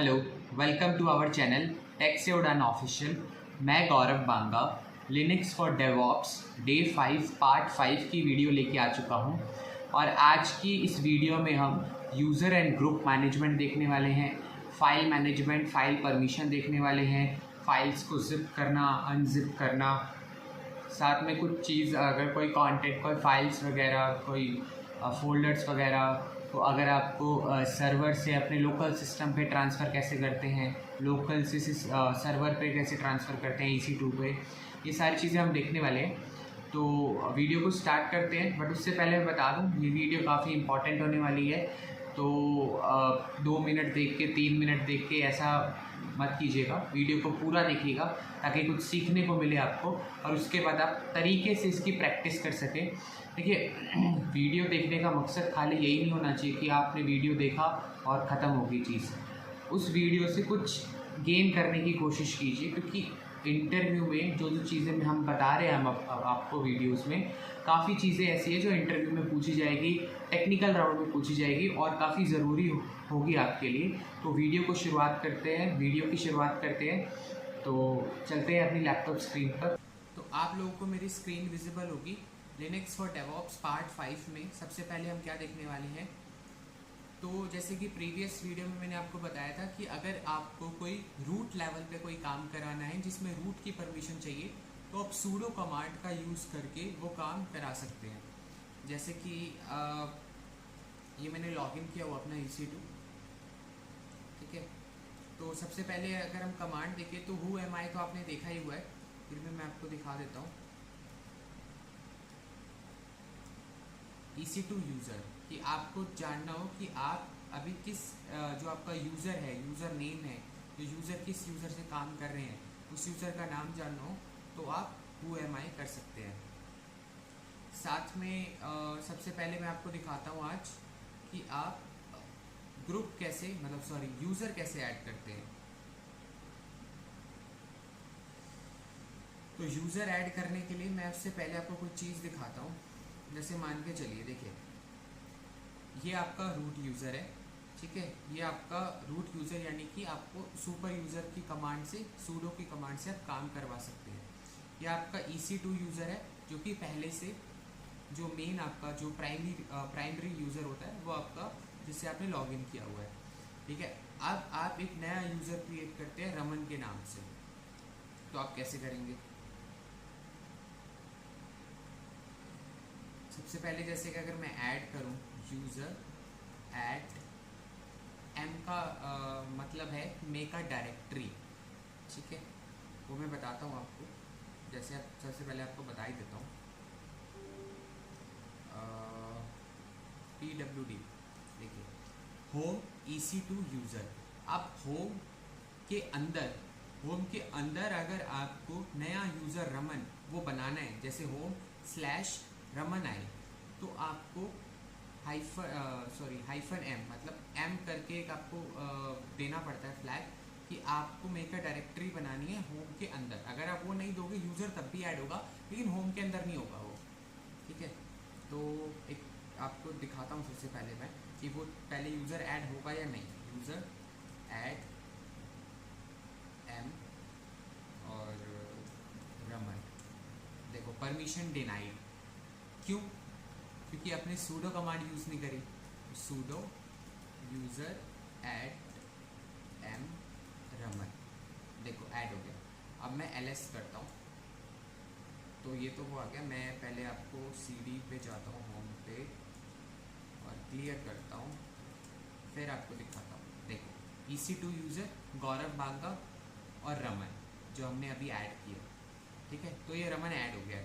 Hello, welcome to our channel tech से उड़ान official. मैं Gaurav Banga Linux for DevOps day 5 part 5 की वीडियो लेके आ चुका हूँ। और आज की इस वीडियो में हम यूज़र एंड ग्रुप मैनेजमेंट देखने वाले हैं, फाइल मैनेजमेंट, फाइल परमिशन देखने वाले हैं, फाइल्स को जिप करना, अनजिप करना, साथ में कुछ चीज़ अगर कोई कंटेंट, कोई फाइल्स वगैरह, कोई फोल्डर्स वगैरह, तो अगर आपको सर्वर से अपने लोकल सिस्टम पे ट्रांसफ़र कैसे करते हैं, लोकल से सर्वर पे कैसे ट्रांसफ़र करते हैं EC2 पे, ये सारी चीज़ें हम देखने वाले हैं। तो वीडियो को स्टार्ट करते हैं, बट उससे पहले मैं बता दूं ये वीडियो काफ़ी इंपॉर्टेंट होने वाली है। तो 2 मिनट देख के 3 मिनट देख के ऐसा मत कीजिएगा, वीडियो को पूरा देखिएगा ताकि कुछ सीखने को मिले आपको, और उसके बाद आप तरीके से इसकी प्रैक्टिस कर सकें। देखिए वीडियो देखने का मकसद खाली यही नहीं होना चाहिए कि आपने वीडियो देखा और ख़त्म हो गई चीज़। उस वीडियो से कुछ गेन करने की कोशिश कीजिए, क्योंकि इंटरव्यू में जो जो चीज़ें हम बता रहे हैं हम आपको वीडियोस में, काफ़ी चीज़ें ऐसी है जो इंटरव्यू में पूछी जाएगी, टेक्निकल राउंड में पूछी जाएगी और काफ़ी ज़रूरी होगी आपके लिए। तो वीडियो की शुरुआत करते हैं। तो चलते हैं अपनी लैपटॉप स्क्रीन पर। तो आप लोगों को मेरी स्क्रीन विजिबल होगी। लिनक्स फॉर डेवॉप्स पार्ट 5 में सबसे पहले हम क्या देखने वाले हैं, तो जैसे कि प्रीवियस वीडियो में मैंने आपको बताया था कि अगर आपको कोई रूट लेवल पे कोई काम कराना है जिसमें रूट की परमिशन चाहिए, तो आप सूडो कमांड का यूज़ करके वो काम करा सकते हैं। जैसे कि ये मैंने लॉगिन किया हुआ अपना EC2, ठीक है। तो सबसे पहले अगर हम कमांड देखें तो हु एम आई तो आपने देखा ही हुआ है, फिर भी मैं आपको दिखा देता हूँ। EC2 यूज़र, कि आपको जानना हो कि आप अभी किस जो आपका यूज़र है, यूज़र नेम है, जो यूज़र किस यूज़र से काम कर रहे हैं, उस यूज़र का नाम जानना हो तो आप हु एम आई कर सकते हैं। साथ में सबसे पहले मैं आपको दिखाता हूँ आज कि आप ग्रुप कैसे, यूज़र कैसे ऐड करते हैं। तो यूज़र ऐड करने के लिए मैं उससे पहले आपको कुछ चीज़ दिखाता हूँ। जैसे मान के चलिए, देखिए ये आपका रूट यूज़र है, ठीक है। ये आपका रूट यूज़र यानी कि आपको सुपर यूज़र की कमांड से, सूडो की कमांड से आप काम करवा सकते हैं। ये आपका EC2 यूज़र है, जो कि पहले से जो मेन आपका जो प्राइमरी यूज़र होता है वो आपका, जिससे आपने लॉगिन किया हुआ है, ठीक है। अब आप एक नया यूज़र क्रिएट करते हैं रमन के नाम से। तो आप कैसे करेंगे? सबसे पहले जैसे कि अगर मैं ऐड करूं यूज़र ऐड, एम का मतलब है मेक अ डायरेक्टरी, ठीक है। वो मैं बताता हूँ आपको। जैसे आप सबसे पहले आपको बता ही देता हूँ, PWD, देखिए होम EC2 यूज़र। अब होम के अंदर अगर आपको नया यूज़र रमन वो बनाना है, जैसे होम/रमन आए, तो आपको हाइफन एम, मतलब एम करके एक आपको देना पड़ता है फ्लैग, कि आपको मेक अ डायरेक्टरी बनानी है होम के अंदर। अगर आप वो नहीं दोगे यूज़र तब भी ऐड होगा, लेकिन होम के अंदर नहीं होगा वो, ठीक है। तो एक आपको दिखाता हूँ सबसे पहले मैं कि वो पहले यूज़र ऐड होगा या नहीं। यूज़र ऐड एम और रमन, देखो परमिशन डिनाइड। क्यों? क्योंकि आपने सूडो कमांड यूज़ नहीं करी। Sudo user add M Raman, देखो ऐड हो गया। अब मैं ls करता हूँ, तो ये तो वो आ गया। मैं पहले आपको CD पे जाता हूँ, होम पे, और क्लियर करता हूँ, फिर आपको दिखाता हूँ। देखो EC2 यूज़र गौरव बांगा और रमन जो हमने अभी ऐड किया, ठीक है। तो ये रमन ऐड हो गया।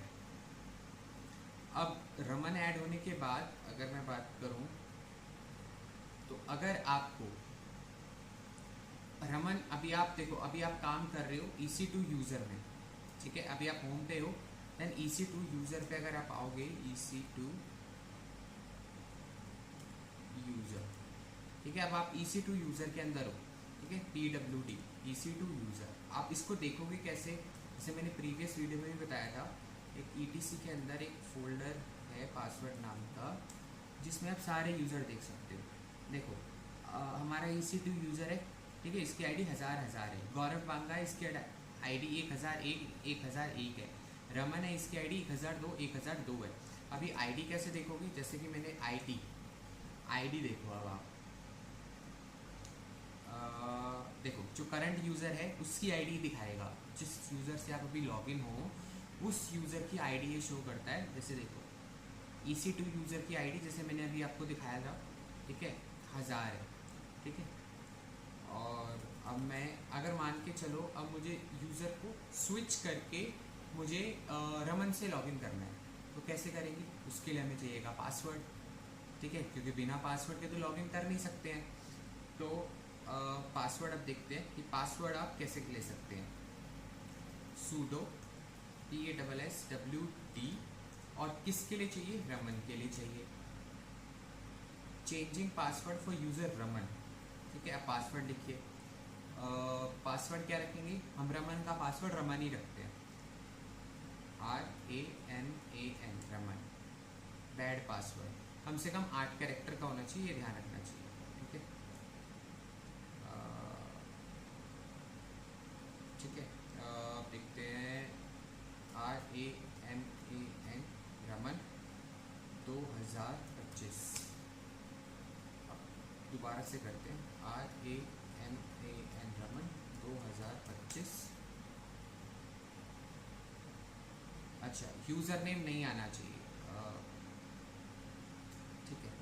अब रमन ऐड होने के बाद अगर मैं बात करूं, तो अगर आपको रमन, अभी आप देखो, अभी आप काम कर रहे हो EC2 यूज़र में, ठीक है। अभी आप होम पे हो, देन EC2 यूज़र पे अगर आप आओगे, EC2 यूज़र, ठीक है। अब आप EC2 यूज़र के अंदर हो, ठीक है। PWD EC2 यूज़र, आप इसको देखोगे कैसे? जैसे मैंने प्रीवियस वीडियो में भी बताया था, एक ETC के अंदर एक फोल्डर है पासवर्ड नाम का, जिसमें आप सारे यूज़र देख सकते हो। देखो हमारा EC2 यूज़र है, ठीक है, इसकी आईडी 1000 है। गौरव बांगा है, इसकी आईडी 1001 है। रमन है, इसकी आईडी 1002 है। अभी आईडी कैसे देखोगे, जैसे कि मैंने आईडी देखो। अब आप देखो, जो करंट यूज़र है उसकी आईडी दिखाएगा। जिस यूज़र से आप अभी लॉगिन हो उस यूज़र की आईडी ये शो करता है। जैसे देखो EC2 यूज़र की आईडी जैसे मैंने अभी आपको दिखाया था, ठीक है, 1000 है, ठीक है। और अब मैं अगर मान के चलो, अब मुझे यूज़र को स्विच करके मुझे रमन से लॉगिन करना है, तो कैसे करेंगे? उसके लिए हमें चाहिएगा पासवर्ड, ठीक है, क्योंकि बिना पासवर्ड के तो लॉगिन कर नहीं सकते हैं। तो पासवर्ड अब देखते हैं कि पासवर्ड आप कैसे ले सकते हैं। sudo PASSWD और किसके लिए चाहिए? रमन के लिए चाहिए। Changing password for user Raman, ठीक है। आप पासवर्ड लिखिए। पासवर्ड क्या रखेंगे? हम रमन का पासवर्ड रमन ही रखते हैं, RAMAN, रमन। बैड पासवर्ड, कम से कम 8 कैरेक्टर का होना चाहिए, ये ध्यान रखना चाहिए, ठीक है। ठीक है, देखते हैं RAMAN रमन 2025। अब दोबारा से करते हैं, RAMAN रमन 2025। अच्छा, यूज़र नेम नहीं आना चाहिए, ठीक है,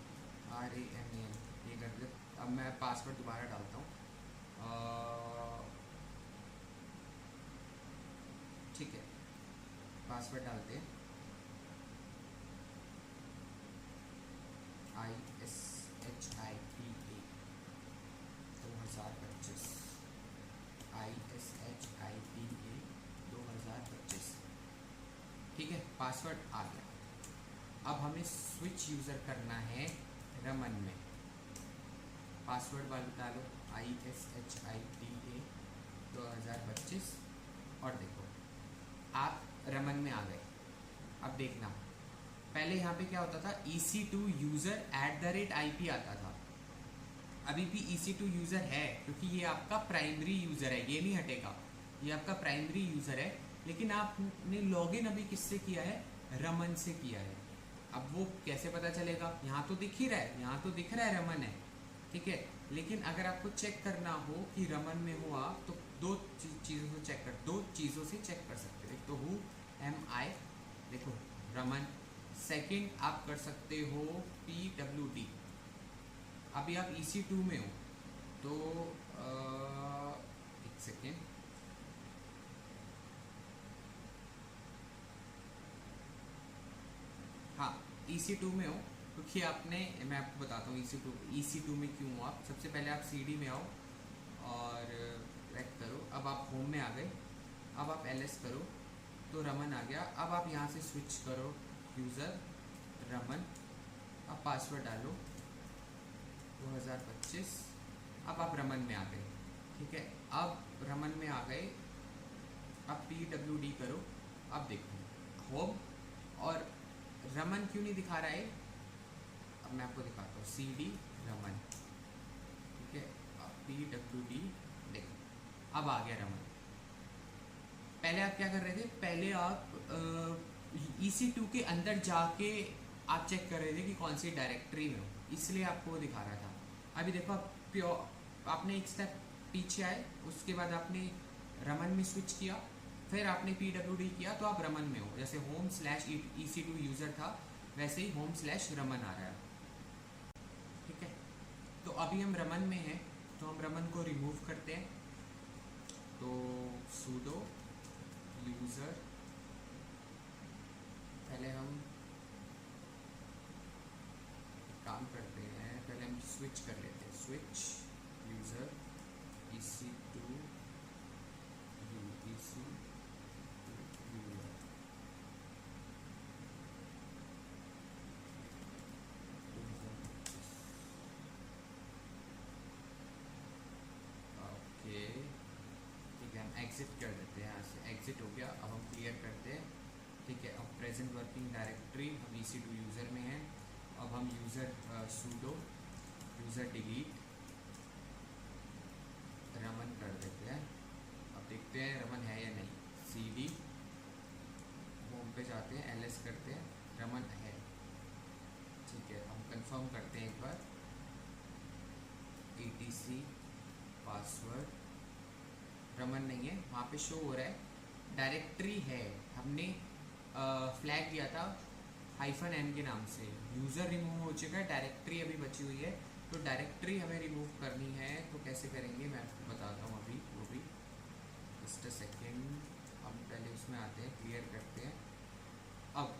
RAMAN ये कर दे। अब मैं पासवर्ड दोबारा डालता हूँ, ठीक है। पासवर्ड डालते हैं, ISHIPA 2025, ISHIPA 2025, ठीक है। पासवर्ड आ गया। अब हमें स्विच यूज़र करना है रमन में। पासवर्ड वाला डालो, ISHIPA 2025 और देखो आप रमन में आ गए। अब देखना, पहले यहाँ पे क्या होता था, EC2 यूज़र @IP आता था। अभी भी EC2 यूज़र है, क्योंकि ये आपका प्राइमरी यूज़र है, ये नहीं हटेगा, ये आपका प्राइमरी यूज़र है। लेकिन आपने लॉगिन अभी किससे किया है? रमन से किया है। अब वो कैसे पता चलेगा? यहाँ तो दिख ही रहा है, यहाँ तो दिख रहा है रमन है, ठीक है। लेकिन अगर आपको चेक करना हो कि रमन में हो आप, तो दो चीज़ों से चेक कर सकते हो। एक तो हु एम आई, देखो रमन। सेकंड आप कर सकते हो PWD। अभी आप EC2 में हो तो एक सेकेंड, हाँ EC2 में हो, क्योंकि आपने, मैं आपको बताता हूँ EC2 में क्यों हो आप। सबसे पहले आप CD में आओ और रैक करो। अब आप होम में आ गए। अब आप LS करो तो रमन आ गया। अब आप यहाँ से स्विच करो यूज़र रमन। अब पासवर्ड डालो 2025। अब आप रमन में आ गए, ठीक है। अब रमन में आ गए, अब PWD करो। अब देखो होम और रमन क्यों नहीं दिखा रहा है? अब मैं आपको दिखाता हूँ, CD रमन, ठीक है। PWD देखो, अब आ गया रमन। पहले आप क्या कर रहे थे? पहले आप EC2 के अंदर जाके आप चेक कर रहे थे कि कौन सी डायरेक्टरी में हो, इसलिए आपको वो दिखा रहा था। अभी देखो आप आपने एक स्टेप पीछे आए, उसके बाद आपने रमन में स्विच किया, फिर आपने PWD किया, तो आप रमन में हो। जैसे home/EC2 यूज़र था, वैसे ही home/रमन आ रहा है, ठीक है। तो अभी हम रमन में हैं, तो हम रमन को रिमूव करते हैं। तो sudo यूज़र, पहले हम काम करते हैं, पहले हम स्विच कर लेते हैं। स्विच यूज़र EC2 ओके, ठीक है। हम एग्ज़िट कर देते हैं, यहाँ से एग्ज़िट हो गया। अब हम क्लियर करते हैं, ठीक है। अब प्रेजेंट वर्किंग डायरेक्टरी हम EC2 यूज़र में हैं। अब हम यूज़र sudo यूज़र डिलीट आते हैं, ls करते हैं, रमन है। ठीक है, हम कंफर्म करते हैं एक बार, etc पासवर्ड, रमन नहीं है, वहाँ पे शो हो रहा है डायरेक्टरी है, हमने फ्लैग दिया था -n के नाम से। यूज़र रिमूव हो चुका है, डायरेक्टरी अभी बची हुई है, तो डायरेक्टरी हमें रिमूव करनी है, तो कैसे करेंगे मैं आपको बताता हूँ अभी, वो भी जस्ट अ सेकेंड। हम पहले उसमें आते हैं, क्लियर करते हैं। अब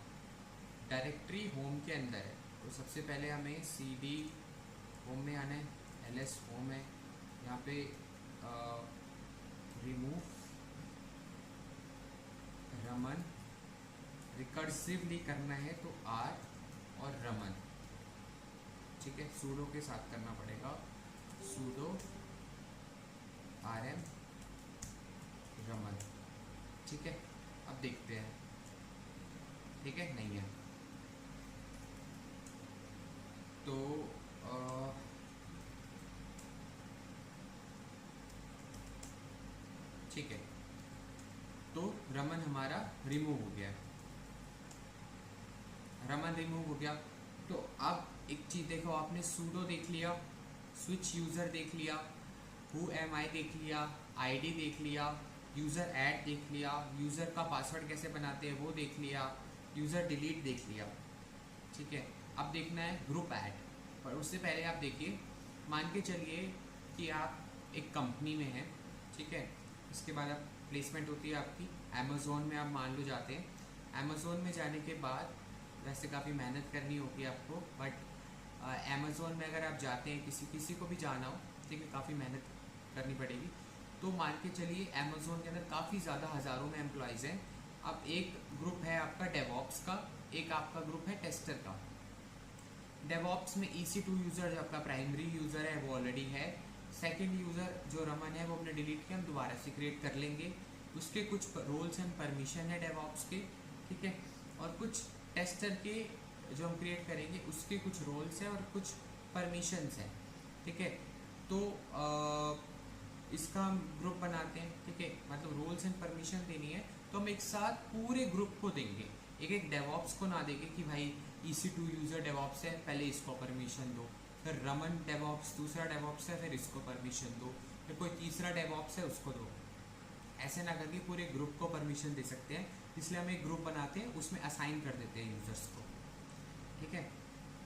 डायरेक्टरी होम के अंदर है, तो सबसे पहले हमें cd होम में आना है, ls होम है, यहाँ पे रिमूव रमन, रिकर्सिवली करना है तो r और रमन, ठीक है, सूडो के साथ करना पड़ेगा, सूडो rm रमन। ठीक है, अब देखते हैं, ठीक है, नहीं है तो ठीक है, तो रमन हमारा रिमूव हो गया, रमन रिमूव हो गया। तो अब एक चीज़ देखो, आपने सूडो देख लिया, स्विच यूज़र देख लिया, हु एम आई देख लिया, आईडी देख लिया, यूज़र ऐड देख लिया, यूज़र का पासवर्ड कैसे बनाते हैं वो देख लिया, यूज़र डिलीट देख लिया। ठीक है, अब देखना है ग्रुप ऐड, पर उससे पहले आप देखिए, मान के चलिए कि आप एक कंपनी में हैं, ठीक है, इसके बाद आप प्लेसमेंट होती है आपकी अमेज़ोन में, आप मान लो जाते हैं, अमेज़ोन में जाने के बाद वैसे काफ़ी मेहनत करनी होगी आपको, बट अमेज़ोन में अगर आप जाते हैं, किसी को भी जाना हो, ठीक है, काफ़ी मेहनत करनी पड़ेगी। तो मान के चलिए अमेज़ोन के अंदर काफ़ी ज़्यादा हज़ारों में एम्प्लॉयज़ हैं। अब एक ग्रुप है आपका डेवॉप्स का, एक आपका ग्रुप है टेस्टर का। डेवॉप्स में EC2 यूज़र जो आपका प्राइमरी यूज़र है वो ऑलरेडी है, सेकंड यूज़र जो रमन है वो हमने डिलीट किया, हम दोबारा से क्रिएट कर लेंगे। उसके कुछ रोल्स एंड परमिशन है डेवॉप्स के, ठीक है, और कुछ टेस्टर के जो हम क्रिएट करेंगे उसके कुछ रोल्स हैं और कुछ परमिशंस हैं, ठीक है। तो इसका हम ग्रुप बनाते हैं, ठीक है, मतलब रोल्स एंड परमिशन देनी है, तो हम एक साथ पूरे ग्रुप को देंगे, एक एक डेवॉप्स को ना देंगे कि भाई EC2 यूज़र डेवॉप्स है, पहले इसको परमिशन दो, फिर रमन डेवॉप्स दूसरा डेवॉप्स है, फिर इसको परमिशन दो, फिर कोई तीसरा डेवॉप्स है उसको दो। ऐसे ना करके पूरे ग्रुप को परमिशन दे सकते हैं, इसलिए हम एक ग्रुप बनाते हैं, उसमें असाइन कर देते हैं यूज़र्स को, ठीक है।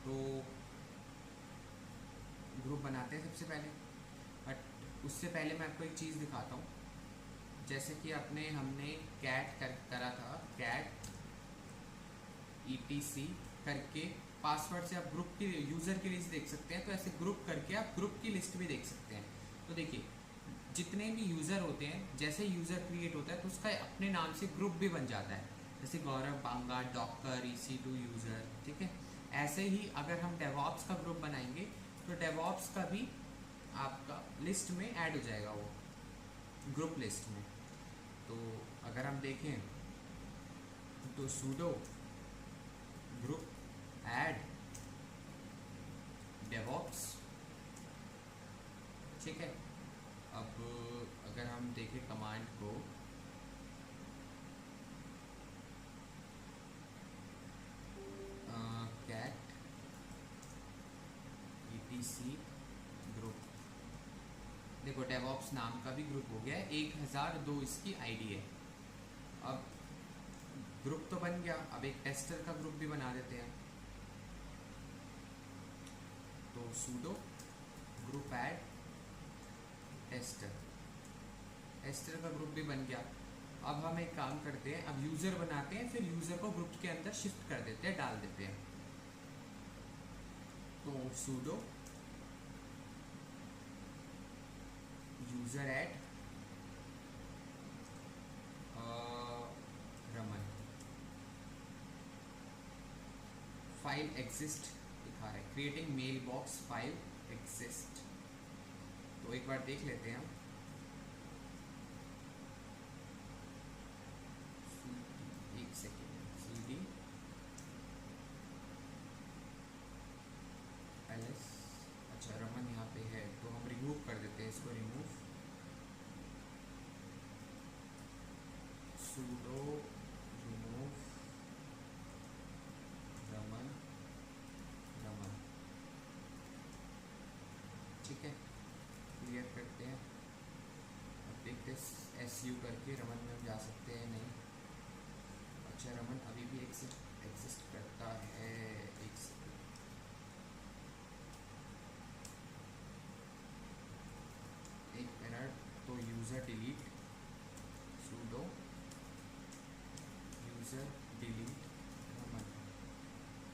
तो ग्रुप बनाते हैं सबसे पहले, बट उससे पहले मैं आपको एक चीज़ दिखाता हूँ। जैसे कि हमने कैट करा था, कैट etc करके पासवर्ड से आप ग्रुप की यूज़र की लिस्ट देख सकते हैं, तो ऐसे ग्रुप करके आप ग्रुप की लिस्ट भी देख सकते हैं। तो देखिए, जितने भी यूज़र होते हैं, जैसे यूज़र क्रिएट होता है तो उसका अपने नाम से ग्रुप भी बन जाता है, जैसे गौरव बांगा डॉक्टर EC2 यूज़र, ठीक है। ऐसे ही अगर हम डेवॉप्स का ग्रुप बनाएंगे तो डेवॉप्स का भी आपका लिस्ट में ऐड हो जाएगा, वो ग्रुप लिस्ट में। तो अगर हम देखें तो सूडो ग्रुप ऐड डेवॉप्स, ठीक है। अब अगर हम देखें कमांड को, कैट etc ग्रुप, देखो डेवॉप्स नाम का भी ग्रुप हो गया है, 1002 इसकी आईडी है। अब ग्रुप तो बन गया, अब एक टेस्टर का ग्रुप भी बना देते हैं, तो pseudo group add tester, tester का ग्रुप भी बन गया। अब हम एक काम करते हैं, अब यूज़र बनाते हैं, फिर यूज़र को ग्रुप के अंदर शिफ्ट कर देते हैं, डाल देते हैं। तो sudo user add Raman, file exist दिखा रहा है, creating mailbox file exist. तो एक बार देख लेते हैं हम, एक सेकेंड, CD ls, अच्छा रमन यहाँ पे है, तो हम रिमूव कर देते हैं इसको, remove pseudo remove S U करके रमन में हम जा सकते हैं नहीं। अच्छा रमन अभी भी एग्जिस्ट करता है। एक मिनट। तो user delete sudo user delete Raman.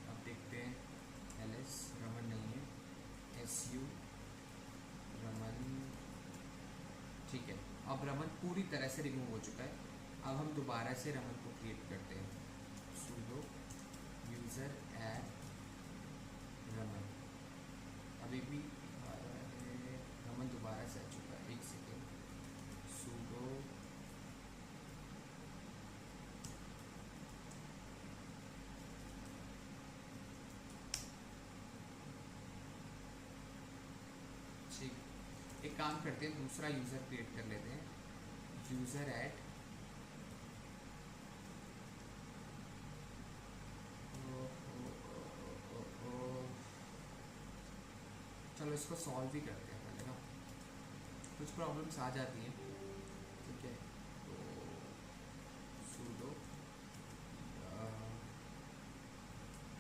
अब देखते हैं ls रमन नहीं है, su रमन। ठीक है, अब रमन पूरी तरह से रिमूव हो चुका है। अब हम दोबारा से रमन को क्रिएट करते हैं। sudo user add Raman. अभी भी रमन दोबारा से आ चुका है। एक सेकेंड। sudo ठीक, एक काम करते हैं, दूसरा यूज़र क्रिएट कर लेते हैं। यूज़र ऐड चलो इसको सॉल्व ही करते हैं पहले ना, कुछ प्रॉब्लम्स आ जाती हैं। ठीक है, तो sudo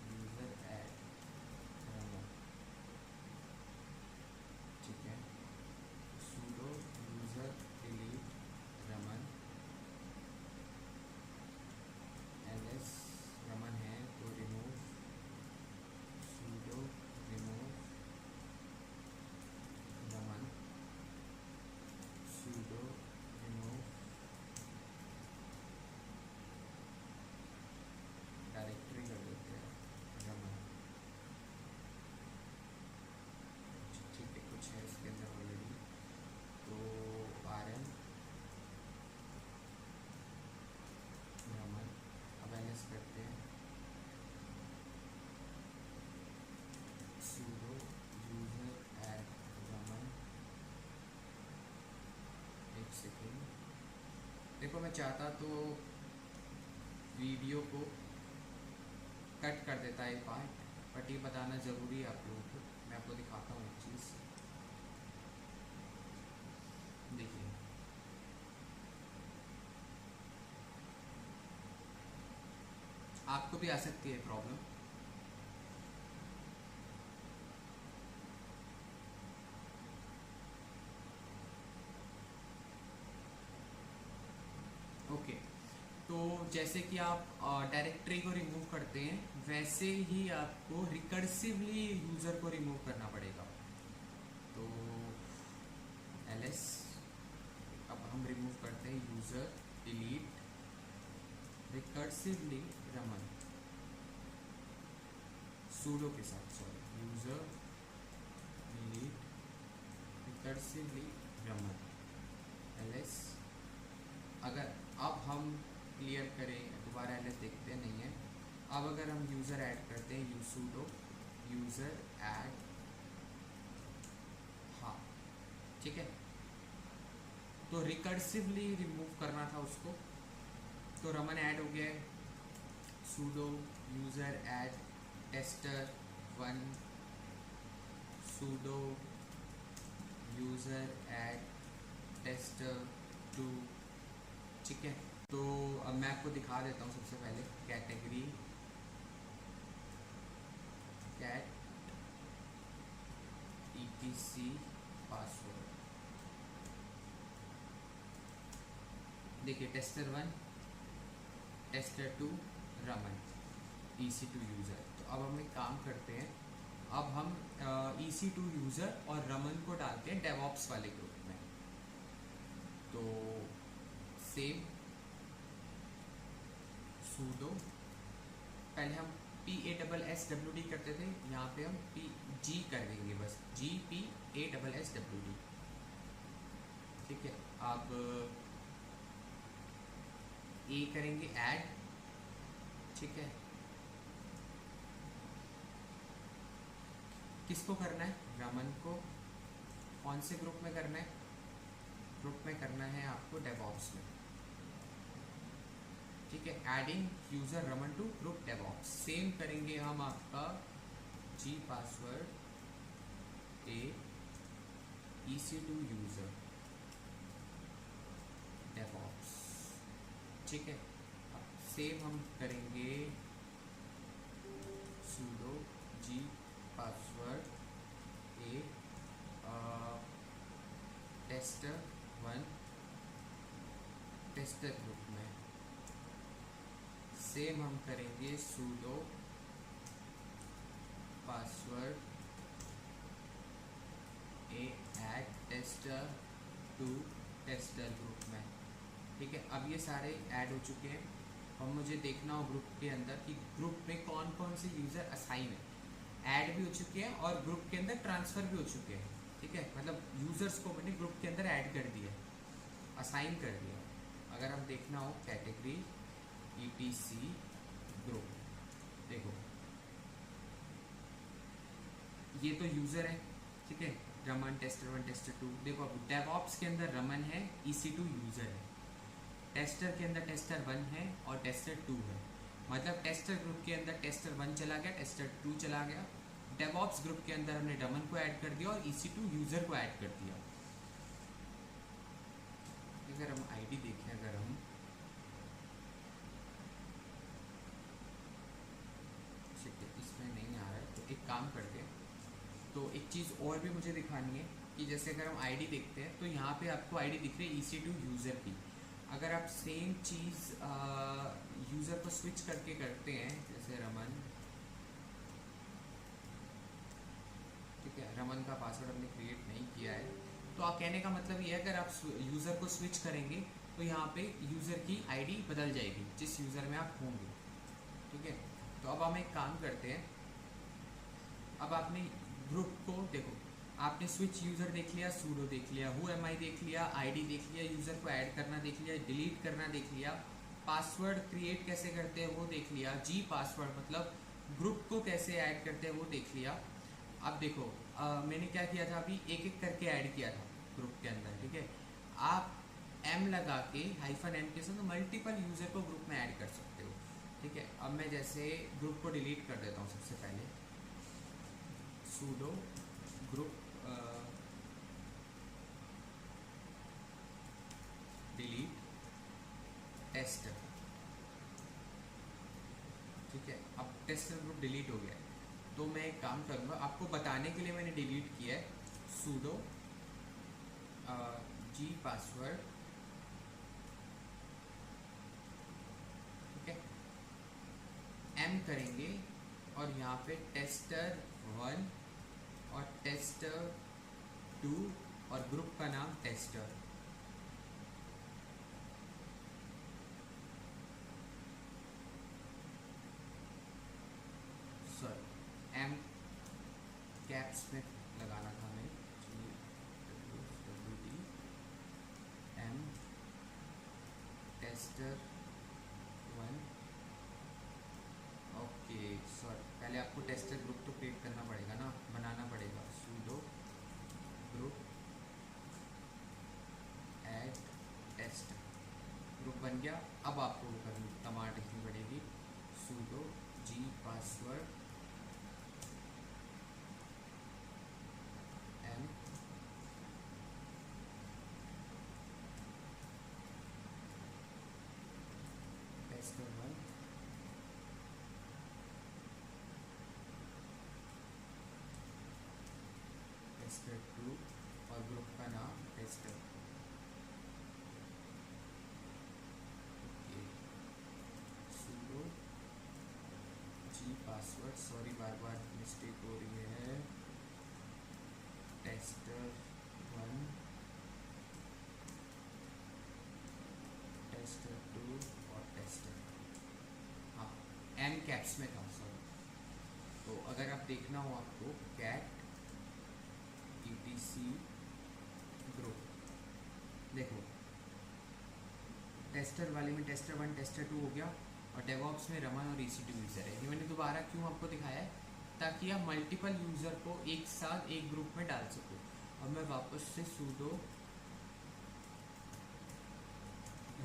यूज़र ऐड रमन। ठीक है, sudo user delete Raman. ls Raman है तो remove sudo remove Raman. sudo remove directory कर देते हैं रमन। ठीक है, कुछ है इसके अंदर ऑलरेडी। तो rm रमन। अब ls करते हैं sudo यूज़र ऐड रमन। एक सेकेंड, देखो मैं चाहता तो वीडियो को कट कर देता है पार्ट, बट ये बताना ज़रूरी है आप लोगों को। मैं आपको दिखाता हूँ एक चीज़, देखिए आपको भी आ सकती है प्रॉब्लम। ओके, तो जैसे कि आप डायरेक्टरी को रिमूव करते हैं, वैसे ही आपको रिकर्सिवली यूज़र को रिमूव करना पड़ेगा। तो ls अब हम रिमूव करते हैं user delete recursively Raman sudo के साथ। Sorry, user delete recursively Raman ls। अगर अब हम क्लियर करें, दोबारा ls देखते नहीं है। अब अगर हम यूज़र ऐड करते हैं sudo यूज़र ऐड, हाँ ठीक है, तो रिकर्सिवली रिमूव करना था उसको, तो रमन ऐड हो गया है। sudo user add tester1 sudo user add tester2। ठीक है, तो अब मैं आपको दिखा देता हूँ। सबसे पहले कैटेगरी कैट etc पासवर्ड। देखिए tester1 tester2 Raman EC2 user. तो अब हम एक काम करते हैं, अब हम EC2 यूज़र और रमन को डालते हैं डेवॉप्स वाले ग्रुप में। तो सेम sudo, पहले हम PASSWD करते थे, यहाँ पे हम PG कर देंगे, बस GPASSWD। ठीक है, अब A करेंगे ऐड। ठीक है, किसको करना है? रमन को। कौन से ग्रुप में करना है? ग्रुप में करना है आपको डेवॉप्स में। ठीक है, adding user Raman to group DevOps. Same करेंगे हम आपका जी पासवर्ड ए EC2 यूज़र। ठीक है, अब सेम हम करेंगे sudo g पासवर्ड ए tester1 टेस्टर ग्रुप में। सेम हम करेंगे sudo पासवर्ड ए ऐड tester2 टेस्टर ग्रुप में। ठीक है, अब ये सारे ऐड हो चुके हैं और मुझे देखना हो ग्रुप के अंदर कि ग्रुप में कौन कौन से यूज़र असाइन है। ऐड भी हो चुके हैं और ग्रुप के अंदर ट्रांसफ़र भी हो चुके हैं। ठीक है, मतलब यूज़र्स को मैंने ग्रुप के अंदर ऐड कर दिया, असाइन कर दिया। अगर हम देखना हो कैटेगरी ETC ग्रुप, देखो ये तो यूज़र है। ठीक है, रमन tester1 tester2। देखो अब डेवऑप्स के अंदर रमन है, EC2 यूज़र है, टेस्टर के अंदर tester1 है और tester2 है। मतलब टेस्टर ग्रुप के अंदर tester1 चला गया, tester2 चला गया। डेवऑप्स ग्रुप के अंदर हमने रमन को ऐड कर दिया और EC2 यूज़र को ऐड कर दिया। अगर हम आईडी देखें, अगर हम इसमें नहीं आ रहा है तो एक काम करते हैं, तो एक चीज़ और भी मुझे दिखानी है कि जैसे अगर हम आईडी देखते हैं तो यहाँ पे आपको आईडी दिख रही है EC2 यूज़र की। अगर आप सेम चीज़ यूज़र को स्विच करके करते हैं, जैसे रमन, ठीक है, रमन का पासवर्ड हमने क्रिएट नहीं किया है, तो आप कहने का मतलब ये है अगर आप यूज़र को स्विच करेंगे तो यहाँ पे यूज़र की आईडी बदल जाएगी जिस यूज़र में आप होंगे। ठीक है, तो अब हम एक काम करते हैं, अब आपने ग्रुप को देखो, आपने स्विच यूज़र देख लिया, सूडो देख लिया, हु एम आई देख लिया, आईडी देख लिया, यूज़र को ऐड करना देख लिया, डिलीट करना देख लिया, पासवर्ड क्रिएट कैसे करते हैं वो देख लिया, जी पासवर्ड मतलब ग्रुप को कैसे ऐड करते हैं वो देख लिया। अब देखो मैंने क्या किया था, अभी एक एक करके ऐड किया था ग्रुप के अंदर। ठीक है, आप एम लगा के -m के साथ मल्टीपल यूज़र को ग्रुप में ऐड कर सकते हो। ठीक है, अब मैं जैसे ग्रुप को डिलीट कर देता हूँ। सबसे पहले sudo group delete tester। ठीक है, अब टेस्टर ग्रुप डिलीट हो गया, तो मैं एक काम करूँगा, आपको बताने के लिए मैंने डिलीट किया है, sudo g पासवर्ड, ठीक है, m करेंगे और यहाँ पे tester1 और tester2 और ग्रुप का नाम टेस्टर। सॉरी, एम कैप्स में लगाना था हमें, एम tester1। ओके सॉरी, पहले आपको टेस्टर ग्रुप तो क्रिएट करना पड़ेगा ना, बनाना पड़ेगा। sudo group add test, group बन गया। अब आपको कमांड लिखनी पड़ेगी, sudo g password m tester1 tester2 और ग्रुप का नाम tester. sudo g password, sorry बार बार मिस्टेक हो रही है, tester1 tester2 और टेस्टर। हाँ, एम कैप्स में था, सॉरी। तो अगर आप देखना हो आपको कैट ETC ग्रुप, देखो टेस्टर वाले में tester1 tester2 हो गया और डेवऑप्स में रमन और EC2 यूज़र है। ये मैंने दोबारा क्यों आपको दिखाया है, ताकि आप मल्टीपल यूज़र को एक साथ एक ग्रुप में डाल सको। अब मैं वापस से sudo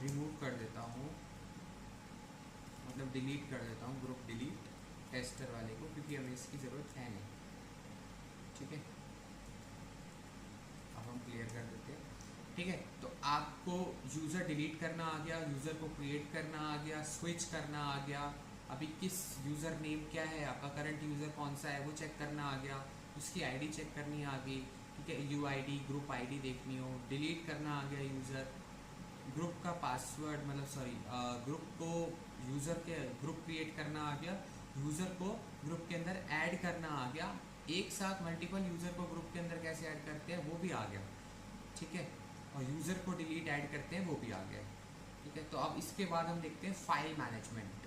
रिमूव कर देता हूँ, मतलब डिलीट कर देता हूँ, ग्रुप डिलीट टेस्टर वाले को, क्योंकि हमें इसकी ज़रूरत है नहीं। ठीक है, अब हम क्लियर कर देते हैं। ठीक है, तो आपको यूज़र डिलीट करना आ गया, यूज़र को क्रिएट करना आ गया, स्विच करना आ गया, अभी किस यूज़र नेम क्या है, आपका करंट यूज़र कौन सा है वो चेक करना आ गया, उसकी आईडी चेक करनी आ गई, ठीक है, यूआईडी ग्रुप आईडी देखनी हो, डिलीट करना आ गया यूज़र, ग्रुप का पासवर्ड ग्रुप को यूज़र के ग्रुप क्रिएट करना आ गया, यूज़र को ग्रुप के अंदर ऐड करना आ गया, एक साथ मल्टीपल यूज़र को ग्रुप के अंदर कैसे ऐड करते हैं वो भी आ गया, ठीक है, और यूज़र को डिलीट ऐड करते हैं वो भी आ गया, ठीक है। तो अब इसके बाद हम देखते हैं फाइल मैनेजमेंट।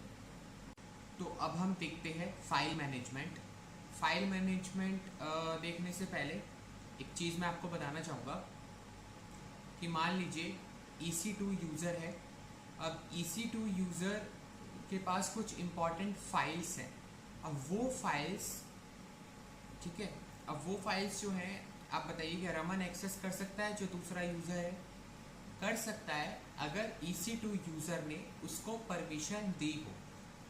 तो अब हम देखते हैं फाइल मैनेजमेंट। फाइल मैनेजमेंट देखने से पहले एक चीज़ मैं आपको बताना चाहूँगा कि मान लीजिए EC2 यूज़र है। अब EC2 यूज़र के पास कुछ इम्पॉर्टेंट फाइल्स हैं। अब वो फाइल्स, ठीक है, अब वो फाइल्स जो हैं, आप बताइए कि रमन एक्सेस कर सकता है जो दूसरा यूज़र है? कर सकता है अगर EC2 यूज़र ने उसको परमिशन दी हो।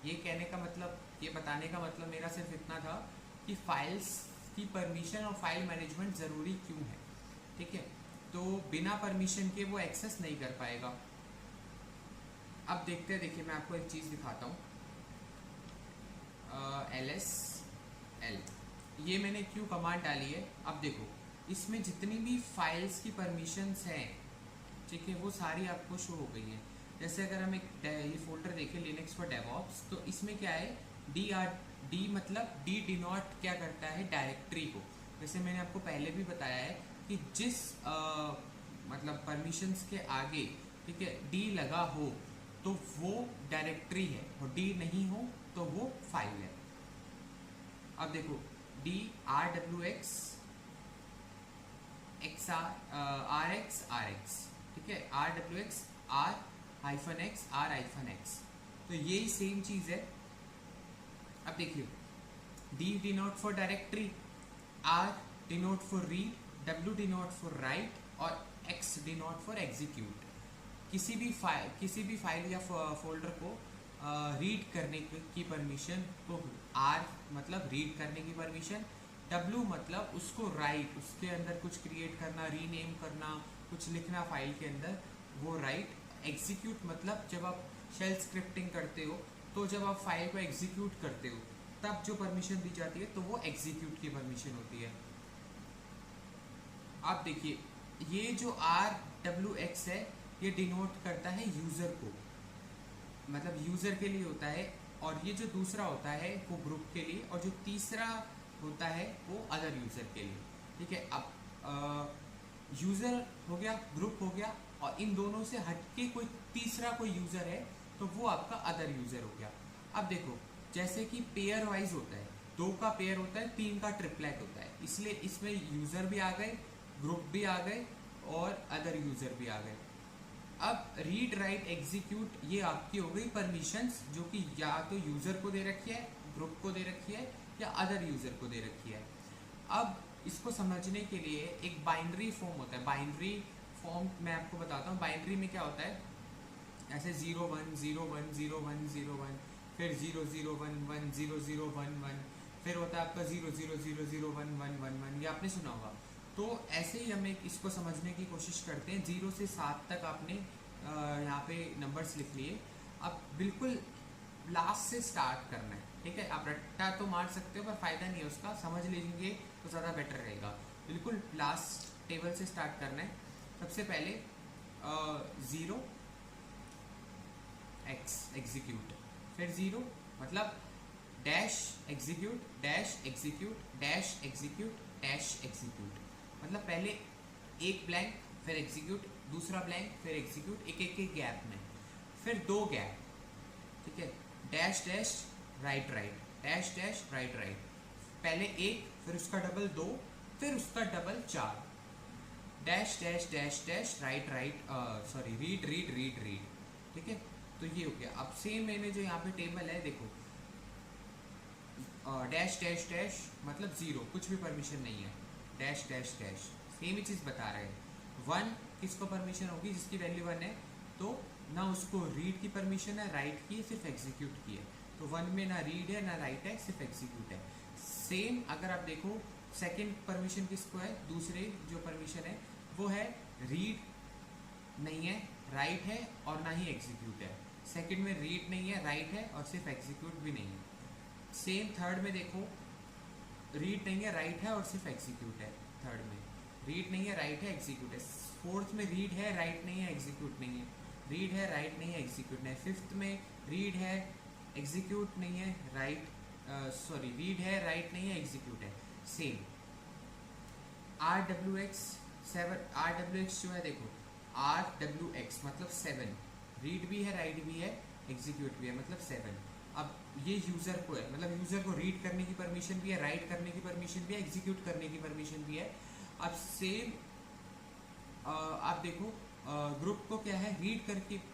ये कहने का मतलब, ये बताने का मतलब मेरा सिर्फ इतना था कि फाइल्स की परमिशन और फाइल मैनेजमेंट ज़रूरी क्यों है, ठीक है। तो बिना परमिशन के वो एक्सेस नहीं कर पाएगा। अब देखते हैं, देखिए मैं आपको एक चीज़ दिखाता हूँ, LSL, ये मैंने क्यों कमांड डाली है। अब देखो इसमें जितनी भी फाइल्स की परमिशंस हैं, ठीक है, वो सारी आपको शो हो गई हैं। जैसे अगर हम एक ये फोल्डर देखें लिनक्स फॉर डेवऑप्स, तो इसमें क्या है, डी मतलब डी डिनोट क्या करता है, डायरेक्टरी को। जैसे मैंने आपको पहले भी बताया है कि जिस मतलब परमिशंस के आगे, ठीक है, डी लगा हो तो वो डायरेक्टरी है, और डी नहीं हो तो वो फाइल है। अब देखो DRWX RX, ठीक है, RWX R-X R-X, तो यही सेम चीज़ है। अब देखिए D denote for directory, R denote for read, W denote for right और X डिनोट फॉर एग्जीक्यूट। किसी भी फाइल या फोल्डर को रीड करने की परमिशन, तो R मतलब रीड करने की परमिशन, W मतलब उसको राइट, उसके अंदर कुछ क्रिएट करना, रीनेम करना, कुछ लिखना फाइल के अंदर, वो राइट। एग्जीक्यूट मतलब जब आप शेल स्क्रिप्टिंग करते हो, तो जब आप फाइल को एग्जीक्यूट करते हो तब जो परमिशन दी जाती है तो वो एग्जीक्यूट की परमिशन होती है। आप देखिए ये जो RWX है, ये डिनोट करता है यूज़र को, मतलब यूज़र के लिए होता है, और ये जो दूसरा होता है वो ग्रुप के लिए, और जो तीसरा होता है वो अदर यूज़र के लिए, ठीक है। अब यूज़र हो गया, ग्रुप हो गया, और इन दोनों से हटके कोई तीसरा कोई यूज़र है तो वो आपका अदर यूज़र हो गया। अब देखो जैसे कि पेयर वाइज होता है, 2 का पेयर होता है, 3 का ट्रिपलेट होता है, इसलिए इसमें यूज़र भी आ गए, ग्रुप भी आ गए और अदर यूज़र भी आ गए। अब रीड राइट एग्जीक्यूट ये आपकी हो गई परमिशंस, जो कि या तो यूज़र को दे रखी है, ग्रुप को दे रखी है, या अदर यूज़र को दे रखी है। अब इसको समझने के लिए एक बाइनरी फॉर्म होता है। बाइनरी फॉर्म मैं आपको बताता हूँ। बाइनरी में क्या होता है, ऐसे 0 1 0 1 0 1 0 1, फिर 0 0 1 1 0 0 1 1, फिर होता है आपका 0 0 0 0 1 1 1 1, ये आपने सुना होगा। तो ऐसे ही हम एक इसको समझने की कोशिश करते हैं। 0 से 7 तक आपने यहाँ पे नंबर्स लिख लिए। अब बिल्कुल लास्ट से स्टार्ट करना है, ठीक है। आप रट्टा तो मार सकते हो पर फ़ायदा नहीं है उसका, समझ लीजिए तो ज़्यादा बेटर रहेगा। बिल्कुल लास्ट टेबल से स्टार्ट करना है। सबसे पहले 0 X एग्जीक्यूट, फिर 0 मतलब dash execute dash execute dash execute dash execute, मतलब पहले एक ब्लैंक, फिर एग्जीक्यूट, दूसरा ब्लैंक, फिर एग्जीक्यूट, एक गैप में, फिर 2 गैप, ठीक है, dash dash right right, dash dash right right, पहले 1, फिर उसका डबल 2, फिर उसका double 4, dash dash dash dash right right read read read read, ठीक है। तो ये हो गया। अब सेम मैंने जो यहाँ पे टेबल है देखो, डैश डैश डैश मतलब 0, कुछ भी परमिशन नहीं है, डैश डैश डैश सेम ही चीज़ बता रहे हैं। 1 किसको परमिशन होगी, जिसकी वैल्यू 1 है, तो ना उसको रीड की परमिशन है, राइट की है, सिर्फ एग्जीक्यूट की है। तो 1 में ना रीड है ना राइट है, सिर्फ एग्जीक्यूट है। सेम अगर आप देखो सेकंड परमिशन किसको है, दूसरे जो परमिशन है वो है रीड नहीं है, राइट है और ना ही एग्जीक्यूट है। सेकंड में रीड नहीं है, राइट है और सिर्फ एग्जीक्यूट भी नहीं है। सेम थर्ड में देखो, रीड नहीं है, राइट है और सिर्फ एग्जीक्यूट है। थर्ड में रीड नहीं है, राइट है, एग्जीक्यूट है। फोर्थ में रीड है, राइट नहीं है, एग्जीक्यूट नहीं है। रीड है, राइट नहीं है, एग्जीक्यूट नहीं है। फिफ्थ में रीड है, एग्जीक्यूट नहीं है, राइट सॉरी रीड है, राइट नहीं है, एग्जीक्यूट है। सेम RWX 7, RWX जो है देखो, RWX मतलब 7, रीड भी है, राइट भी है, एग्जीक्यूट भी है, मतलब 7। अब ये यूज़र को है, मतलब यूज़र को रीड करने की परमिशन भी है, राइट करने की परमिशन भी है, एग्जीक्यूट करने की परमिशन भी है। अब सेम आप देखो, ग्रुप को क्या है, रीड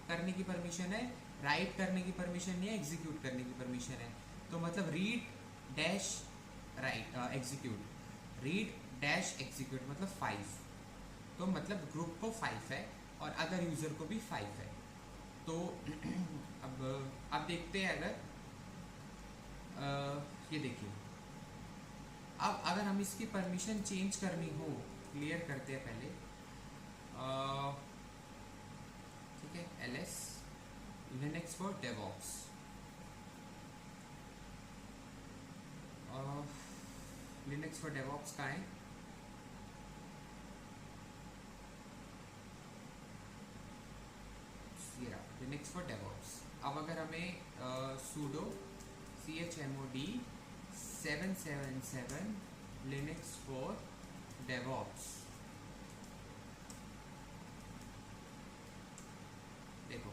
करने की परमिशन है, राइट करने की परमिशन नहीं है, एग्जीक्यूट करने की परमिशन है। तो मतलब read dash right execute, read dash execute मतलब 5। तो मतलब ग्रुप को 5 है और अदर यूज़र को भी 5 है। तो अब देखते हैं, अगर ये देखिए, अब अगर हम इसकी परमिशन चेंज करनी हो, क्लियर करते हैं पहले। ठीक है, LS Linux for DevOps, Linux for DevOps का है, लिनक्स फॉर डेवऑप्स। अब अगर हमें sudo chmod 777 Linux for DevOps, देखो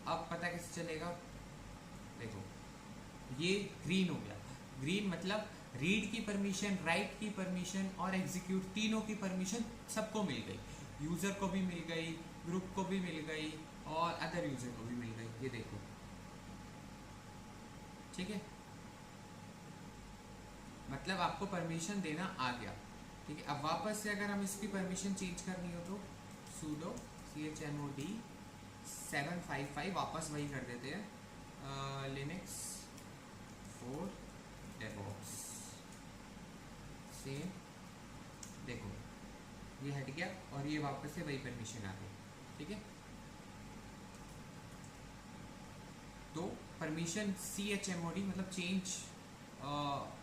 अब पता कैसे चलेगा। देखो ये ग्रीन हो गया, ग्रीन मतलब रीड की परमिशन, राइट की परमिशन और एग्जीक्यूट तीनों की परमिशन सबको मिल गई। यूज़र को भी मिल गई, ग्रुप को भी मिल गई और अदर यूज़र को भी मिल गई। ये देखो, ठीक है, मतलब आपको परमिशन देना आ गया। ठीक है, अब वापस से अगर हम इसकी परमिशन चेंज करनी हो तो sudo chmod 755 वापस वही कर देते हैं, लिनक्स फॉर डेवऑप्स। सेम, देखो ये हट गया और ये वापस से वही परमिशन आ गई। ठीक है, तो परमिशन chmod मतलब चेंज,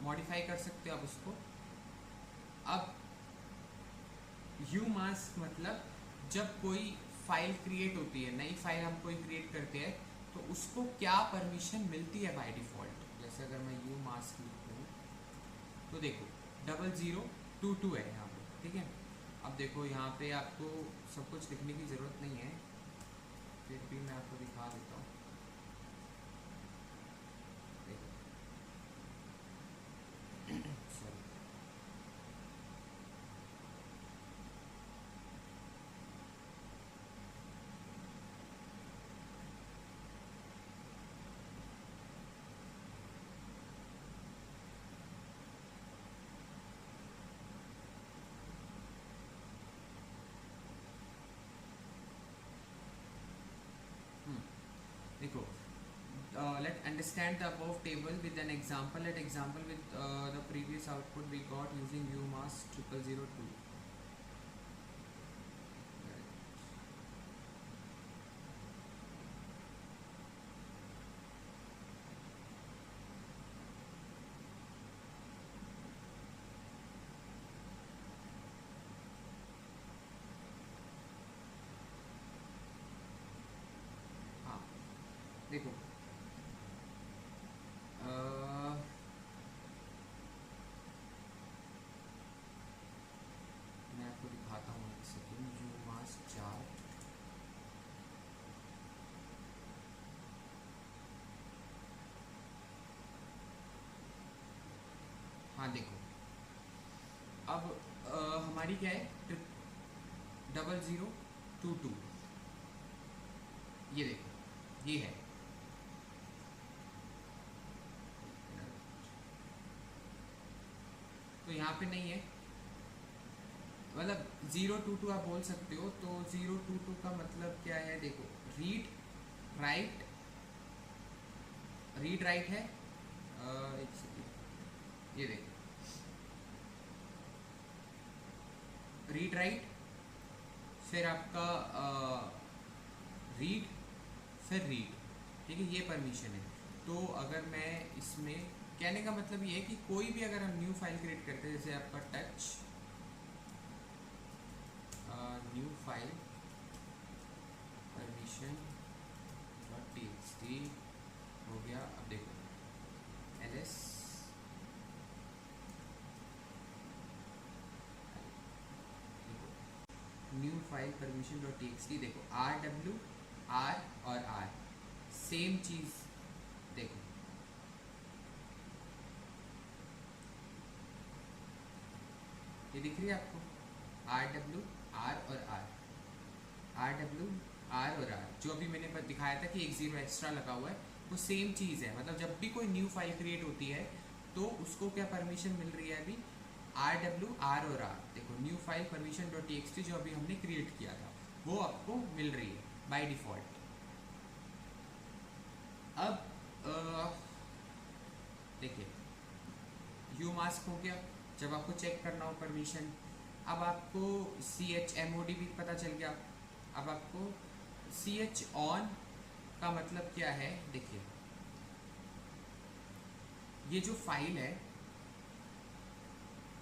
मॉडिफाई कर सकते हो आप उसको। अब umask मतलब जब कोई फाइल क्रिएट होती है, नई फाइल हम कोई क्रिएट करते हैं, तो उसको क्या परमिशन मिलती है बाय डिफ़ॉल्ट। जैसे अगर मैं umask लिखूँ तो देखो 0022 है यहाँ पे। ठीक है, अब देखो यहाँ पे आपको सब कुछ लिखने की ज़रूरत नहीं है, फिर भी मैं आपको दिखा देता हूँ। सॉरी, देखो, let's understand the above table with an example. Let example with the previous output we got using umask 0002. हाँ देखो, मैं आपको दिखाता हूँ एक सेकेंड। umask 4, हाँ देखो, अब हमारी क्या है, 0022, ये देखो ये है। तो यहाँ पे नहीं है, मतलब 022 आप बोल सकते हो। तो 022 का मतलब क्या है, देखो रीड राइट, रीड राइट है, एक सेकेंड, ये देखो रीड राइट, फिर आपका रीड फिर रीड, ठीक है, ये परमिशन है। तो अगर मैं इसमें, कहने का मतलब ये है कि कोई भी अगर हम न्यू फाइल क्रिएट करते हैं, जैसे आपका touch new file permission dot T x T हो गया। अब देखो ls new file permission dot T x T, देखो RW R और R सेम चीज, देखो ये दिख रही है आपको, RW R और R, RW R और R, जो अभी मैंने दिखाया था कि एक जीरो एक्स्ट्रा लगा हुआ है, वो सेम चीज़ है। मतलब जब भी कोई न्यू फाइल क्रिएट होती है तो उसको क्या परमिशन मिल रही है अभी, RW R और R, देखो new file permission dot T x T जो अभी हमने क्रिएट किया था वो आपको मिल रही है बाय डिफ़ॉल्ट। अब देखिए यू मास्क हो गया, जब आपको चेक करना हो परमिशन। अब आपको CHMOD भी पता चल गया। अब आपको CH ऑन का मतलब क्या है, देखिए ये जो फाइल है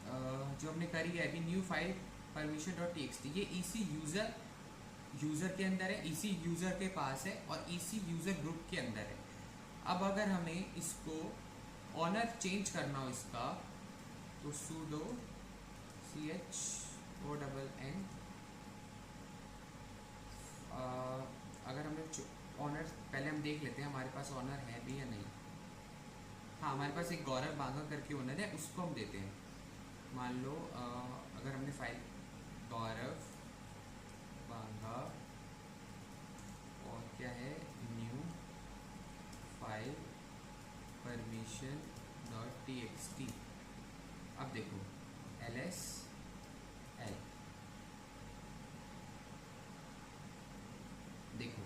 जो हमने करी है अभी, new file permission dot T x T, ये EC यूज़र के अंदर है, EC यूज़र के पास है और EC यूज़र ग्रुप के अंदर है। अब अगर हमें इसको ऑनर चेंज करना हो इसका, तो sudo CHONN, अगर हमें ऑनर, पहले हम देख लेते हैं हमारे पास ऑनर है भी या नहीं। हाँ, हमारे पास एक गौरव बांगा करके ओनर है, उसको हम देते हैं। मान लो अगर हमने फाइल गौरव बांगा और क्या है new file permission dot T x T, अब देखो LS L, देखो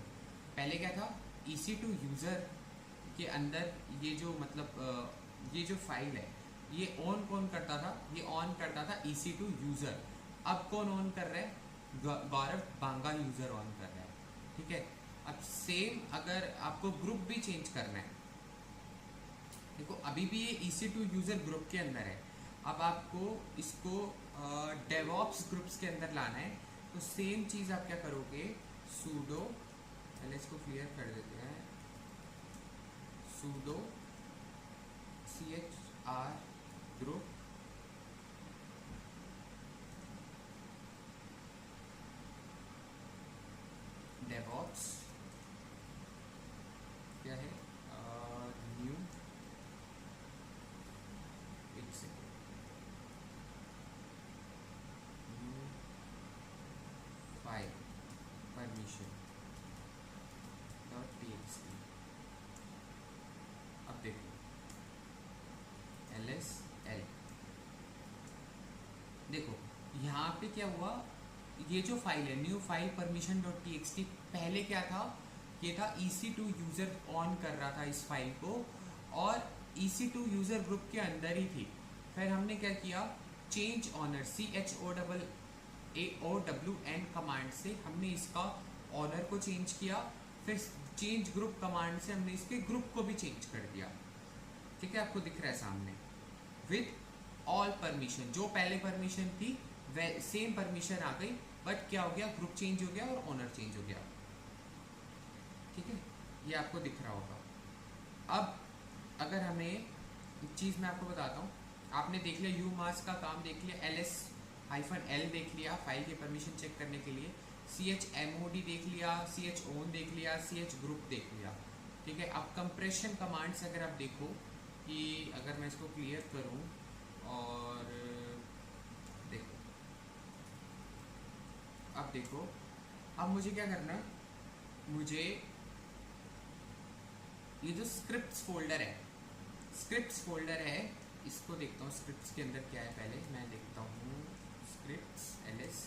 पहले क्या था, EC2 यूज़र के अंदर ये जो मतलब ये जो फाइल है ये ऑन कौन करता था, ये ऑन करता था EC2 यूज़र। अब कौन ऑन कर रहा है, गौरव बांगा यूज़र ऑन कर रहा है, ठीक है। अब सेम अगर आपको ग्रुप भी चेंज करना है, देखो अभी भी ये EC2 यूज़र ग्रुप के अंदर है, अब आपको इसको डेवॉप्स ग्रुप्स के अंदर लाना है, तो सेम चीज़ आप क्या करोगे, sudo, पहले इसको क्लियर कर देते हैं, sudo chr group DevOps, क्या है न्यू, एक second, new file permission dot T x T. अब देखो LS L, देखो यहाँ पे क्या हुआ, ये जो फाइल है new file permission dot T x T, पहले क्या था, ये था EC2 यूज़र ऑन कर रहा था इस फाइल को और EC2 यूज़र ग्रुप के अंदर ही थी। फिर हमने क्या किया, चेंज ऑनर CHOAOWN कमांड से हमने इसका ऑनर को चेंज किया, फिर चेंज ग्रुप कमांड से हमने इसके ग्रुप को भी चेंज कर दिया, ठीक है, आपको दिख रहा है सामने, विद ऑल परमिशन, जो पहले परमिशन थी वह सेम परमिशन आ गई, बट क्या हो गया, ग्रुप चेंज हो गया और ऑनर चेंज हो गया, ठीक है, ये आपको दिख रहा होगा। अब अगर हमें एक चीज़ मैं आपको बताता हूँ, आपने देख लिया यू मास्क का काम देख लिया, LS-L देख लिया फाइल की परमिशन चेक करने के लिए, CHMOD देख लिया, CHON देख लिया, CH ग्रुप देख लिया, ठीक है। अब कंप्रेशन कमांड्स अगर आप देखो कि अगर मैं इसको क्लियर करूँ और देखो, अब देखो, अब मुझे क्या करना है, मुझे ये जो स्क्रिप्ट्स फोल्डर है, स्क्रिप्ट्स फोल्डर है, इसको देखता हूँ स्क्रिप्ट्स के अंदर क्या है, पहले मैं देखता हूँ स्क्रिप्ट्स LS,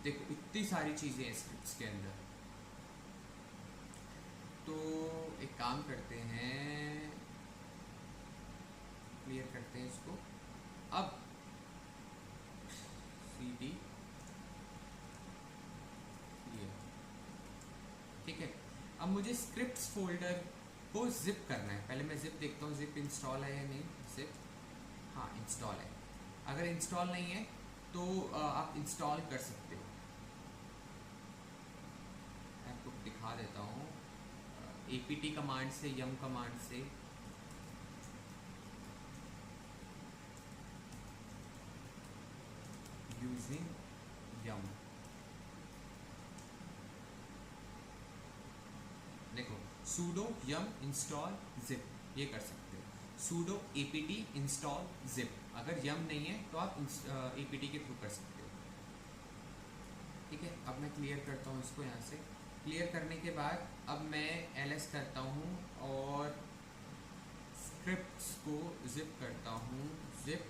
देखो इतनी सारी चीज़ें हैं स्क्रिप्ट्स के अंदर। तो एक काम करते हैं, क्लियर करते हैं इसको। अब CD ठीक है। अब मुझे स्क्रिप्ट्स फोल्डर को जिप करना है। पहले मैं जिप देखता हूँ जिप इंस्टॉल है या नहीं। जिप, हाँ इंस्टॉल है। अगर इंस्टॉल नहीं है तो आप इंस्टॉल कर सकते हो। मैं आपको दिखा देता हूँ apt कमांड से, yum कमांड से। यूजिंग yum, देखो sudo yum install zip, ये कर सकते हो। sudo apt install zip, अगर yum नहीं है तो आप apt के थ्रू कर सकते हो। ठीक है, अब मैं क्लियर करता हूँ इसको यहाँ से। क्लियर करने के बाद अब मैं ls करता हूँ और स्क्रिप्ट्स को जिप करता हूँ। जिप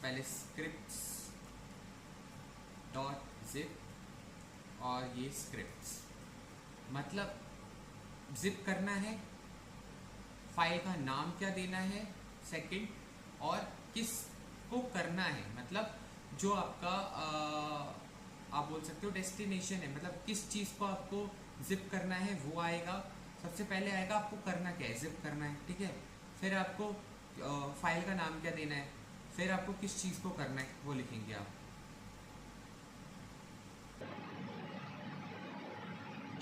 पहले स्क्रिप्ट्स डॉट जिप और ये स्क्रिप्ट्स, मतलब जिप करना है, फाइल का नाम क्या देना है सेकंड, और किस को करना है, मतलब जो आपका आप बोल सकते हो डेस्टिनेशन है, मतलब किस चीज़ को आपको जिप करना है वो आएगा। सबसे पहले आएगा आपको करना क्या है, जिप करना है, ठीक है। फिर आपको फाइल का नाम क्या देना है, फिर आपको किस चीज़ को करना है वो लिखेंगे आप।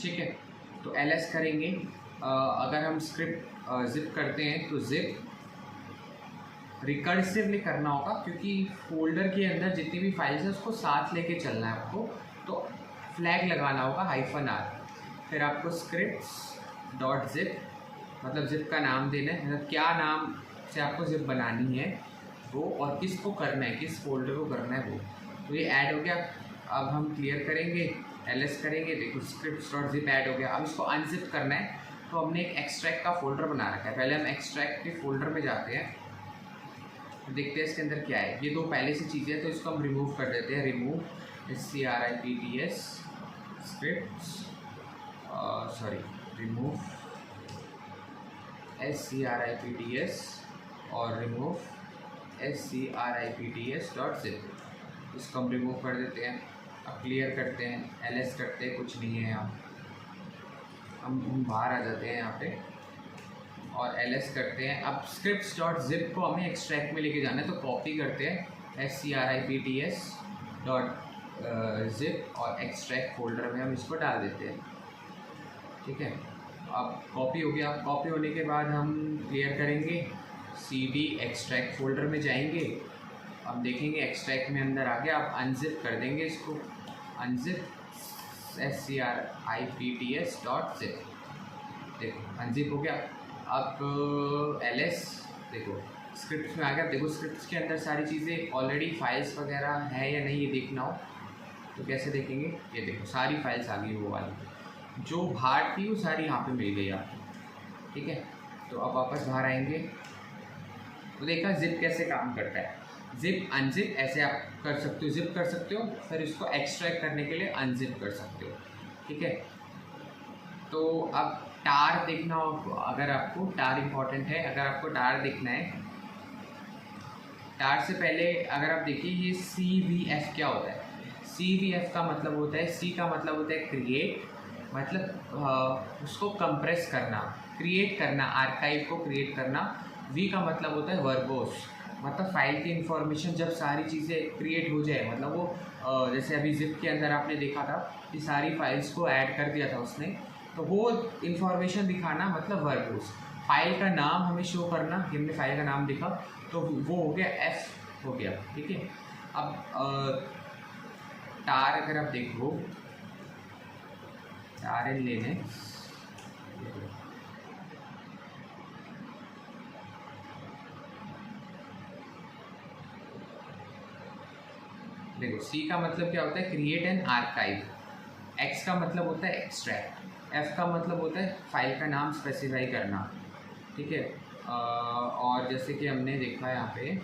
ठीक है, तो ls करेंगे। अगर हम स्क्रिप्ट जिप करते हैं तो जिप रिकर्सिवली करना होगा, क्योंकि फोल्डर के अंदर जितनी भी फाइल्स है उसको साथ लेके चलना है आपको। तो फ्लैग लगाना होगा -r, फिर आपको स्क्रिप्ट्स डॉट जिप, मतलब जिप का नाम देना है, मतलब क्या नाम से आपको जिप बनानी है वो, और किसको करना है, किस फोल्डर को करना है वो। तो ये ऐड हो गया। अब हम क्लियर करेंगे, ls करेंगे, देखो स्क्रिप्ट्स डॉट जिप ऐड हो गया। अब इसको अनजिप करना है, तो हमने एक एक्सट्रैक्ट का फोल्डर बना रखा है। पहले हम एक्सट्रैक्ट के फोल्डर में जाते हैं, देखते हैं इसके अंदर क्या है। ये दो पहले से चीज़ें हैं तो इसको हम रिमूव कर देते हैं। Remove scripts scripts, sorry remove scripts और रिमूव scripts डॉट जिप, इसको हम रिमूव कर देते हैं। अब क्लियर करते हैं, ls करते हैं, कुछ नहीं है यहाँ, हम बाहर आ जाते हैं यहाँ पे और ls करते हैं। अब स्क्रिप्ट्स डॉट जिप को हमें एक्सट्रैक्ट में लेके जाना है, तो कॉपी करते हैं scripts डॉट जिप और एक्सट्रैक्ट फोल्डर में हम इसको डाल देते हैं। ठीक है, अब कॉपी हो गया। कॉपी होने के बाद हम क्लियर करेंगे, cd एक्सट्रैक्ट फोल्डर में जाएंगे। अब देखेंगे एक्सट्रैक्ट में अंदर आ गया। अब अनजिप कर देंगे इसको, अनजिप scripts डॉट जिप, देखो अनजिप हो गया। अब ls देखो स्क्रिप्ट्स में आ गया। देखो स्क्रिप्ट्स के अंदर सारी चीज़ें ऑलरेडी फाइल्स वगैरह है या नहीं ये देखना हो तो कैसे देखेंगे, ये देखो सारी फाइल्स आ गई, वो वाली जो बाहर थी वो सारी यहाँ पे मिल गई आपको। ठीक है, तो अब वापस बाहर आएंगे तो देखा जिप कैसे काम करता है। जिप अनजिप ऐसे आप कर सकते हो, जिप कर सकते हो, फिर इसको एक्सट्रैक्ट करने के लिए अनजिप कर सकते हो। ठीक है, तो अब टार देखना हो, अगर आपको टार इम्पॉर्टेंट है, अगर आपको टार देखना है, टार से पहले अगर आप देखिए ये CVF क्या होता है। CVF का मतलब होता है, C का मतलब होता है क्रिएट, मतलब उसको कंप्रेस करना, क्रिएट करना, आर्काइव को क्रिएट करना। V का मतलब होता है वर्बोस, मतलब फाइल की इंफॉर्मेशन जब सारी चीज़ें क्रिएट हो जाए, मतलब वो जैसे अभी जिप के अंदर आपने देखा था कि सारी फाइल्स को ऐड कर दिया था उसने, तो वो इंफॉर्मेशन दिखाना मतलब वर्बोस। फाइल का नाम हमें शो करना, हमने फाइल का नाम दिखा तो वो हो गया F हो गया। ठीक है, अब टार अगर आप देखो, टार इन लेने देखो, C का मतलब क्या होता है क्रिएट एन आर्काइव, X का मतलब होता है एक्सट्रैक्ट, F का मतलब होता है फाइल का नाम स्पेसिफाई करना। ठीक है, और जैसे कि हमने देखा है यहाँ पे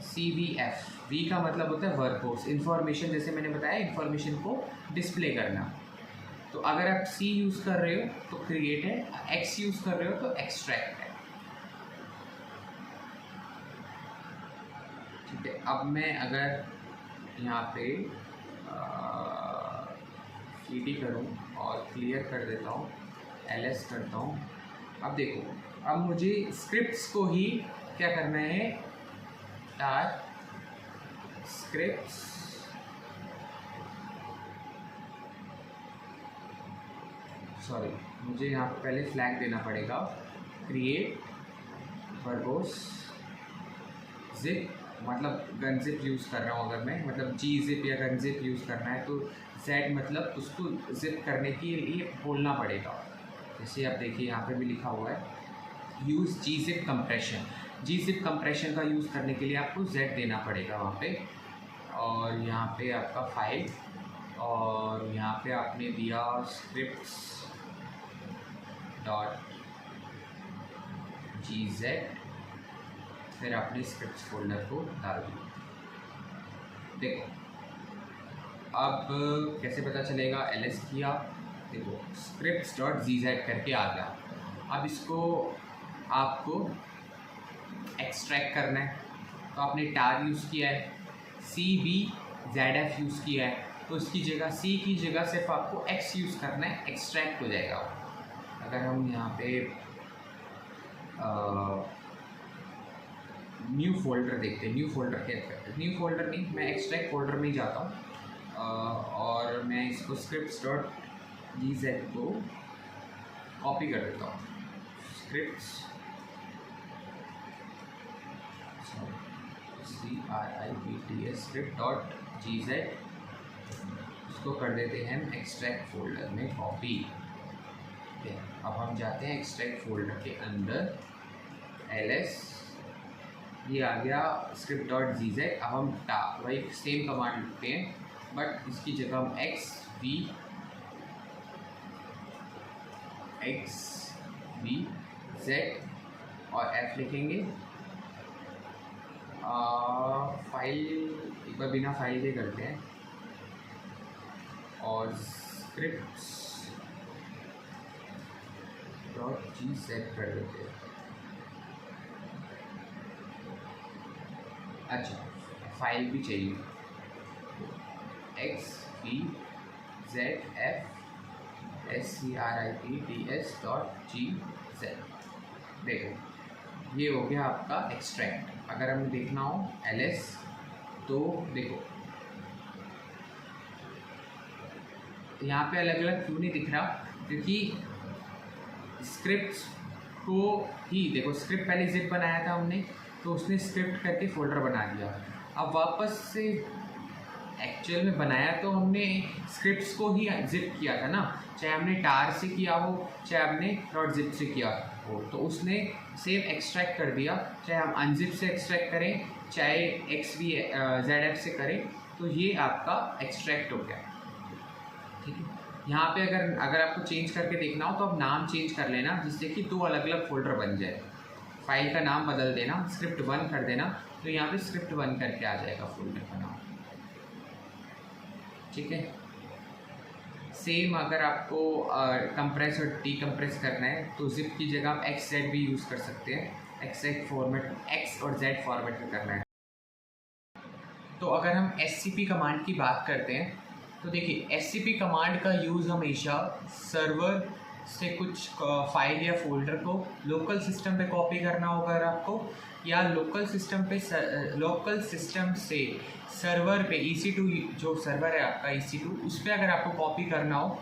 CVF, V का मतलब होता है वर्बोस, इंफॉर्मेशन, जैसे मैंने बताया इंफॉर्मेशन को डिस्प्ले करना। तो अगर आप C यूज़ कर रहे हो तो क्रिएट है, X यूज़ कर रहे हो तो एक्सट्रैक्ट है। ठीक है, अब मैं अगर यहाँ पे ईडी करूँ और क्लियर कर देता हूँ, ls करता हूँ। अब देखो, अब मुझे स्क्रिप्ट्स को ही क्या करना है, टार स्क्रिप्ट्स सॉरी, मुझे यहाँ पर पहले फ्लैग देना पड़ेगा, क्रिएट वर्बोस जिप, मतलब गन जिप यूज़ कर रहा हूँ अगर मैं, मतलब जी जिप या गन जिप यूज़ करना है तो जेड मतलब उसको जिप करने के लिए बोलना पड़ेगा। जैसे आप देखिए यहाँ पे भी लिखा हुआ है यूज़ जी जिप कंप्रेशन, जी जिप कंप्रेशन का यूज़ करने के लिए आपको जेड देना पड़ेगा वहाँ पे। और यहाँ पे आपका फाइल, और यहाँ पे आपने दिया स्क्रिप्ट्स डॉट जी जेड, फिर आपने स्क्रिप्ट्स फोल्डर को डाल दिया। देखो अब कैसे पता चलेगा, ls किया, देखो स्क्रिप्ट्स डॉट जी जेड करके आ गया। अब इसको आपको एक्सट्रैक्ट करना है, तो आपने टार यूज़ किया है, cbzf यूज़ किया है, तो इसकी जगह c की जगह सिर्फ आपको x यूज़ करना है, एक्सट्रैक्ट हो जाएगा। अगर हम यहाँ पे न्यू फोल्डर देखते हैं, न्यू फोल्डर क्या करते हैं, न्यू फोल्डर नहीं, मैं एक्सट्रैक्ट फोल्डर में ही जाता हूँ और मैं इसको स्क्रिप्ट्स डॉट जी जेड को कॉपी कर देता हूँ, scripts CRIPTS script dot G Z, उसको कर देते हैं हम एक्सट्रैक्ट फोल्डर में कॉपी। अब हम जाते हैं एक्सट्रैक्ट फोल्डर के अंदर, ls ये आ गया स्क्रिप्ट डॉट जी जेड। अब हम वही सेम कमांड लिखते हैं, बट इसकी जगह हम XVZ और F लिखेंगे। फाइल एक बार बिना फाइल के करते हैं और स्क्रिप्ट्स डॉट जी जेड कर देते हैं। अच्छा, फाइल भी चाहिए, XVZF SCRIPTS.GZ। देखो ये हो गया आपका एक्सट्रैक्ट। अगर हमें देखना हो ls, तो देखो यहाँ पे अलग अलग क्यों नहीं दिख रहा, क्योंकि स्क्रिप्ट्स को ही देखो, स्क्रिप्ट पहले जिप बनाया था हमने, तो उसने स्क्रिप्ट करके फोल्डर बना दिया। अब वापस से एक्चुअल में बनाया तो हमने स्क्रिप्ट्स को ही जिप किया था ना, चाहे हमने टार से किया हो चाहे हमने डॉट जिप से किया हो, तो उसने सेम एक्सट्रैक्ट कर दिया, चाहे हम अनजिप से एक्सट्रैक्ट करें चाहे XVZF से करें, तो ये आपका एक्सट्रैक्ट हो गया। ठीक है, यहाँ पे अगर आपको चेंज करके देखना हो तो आप नाम चेंज कर लेना, जिससे कि दो अलग अलग फोल्डर बन जाए। फाइल का नाम बदल देना, स्क्रिप्ट 1 कर देना, तो यहाँ पे स्क्रिप्ट 1 करके आ जाएगा फोल्डर का नाम। ठीक है, सेम अगर आपको कंप्रेस और डीकम्प्रेस करना है तो जिप की जगह आप XZ भी यूज़ कर सकते हैं। एक्सैक्ट फॉर्मेट X और Z फॉर्मेट में करना है। तो अगर हम SCP कमांड की बात करते हैं तो देखिए SCP कमांड का यूज़ हमेशा सर्वर से कुछ फाइल या फोल्डर को लोकल सिस्टम पे कॉपी करना होगा अगर आपको, या लोकल सिस्टम से सर्वर पे EC2 जो सर्वर है आपका EC2, उस पर अगर आपको कॉपी करना हो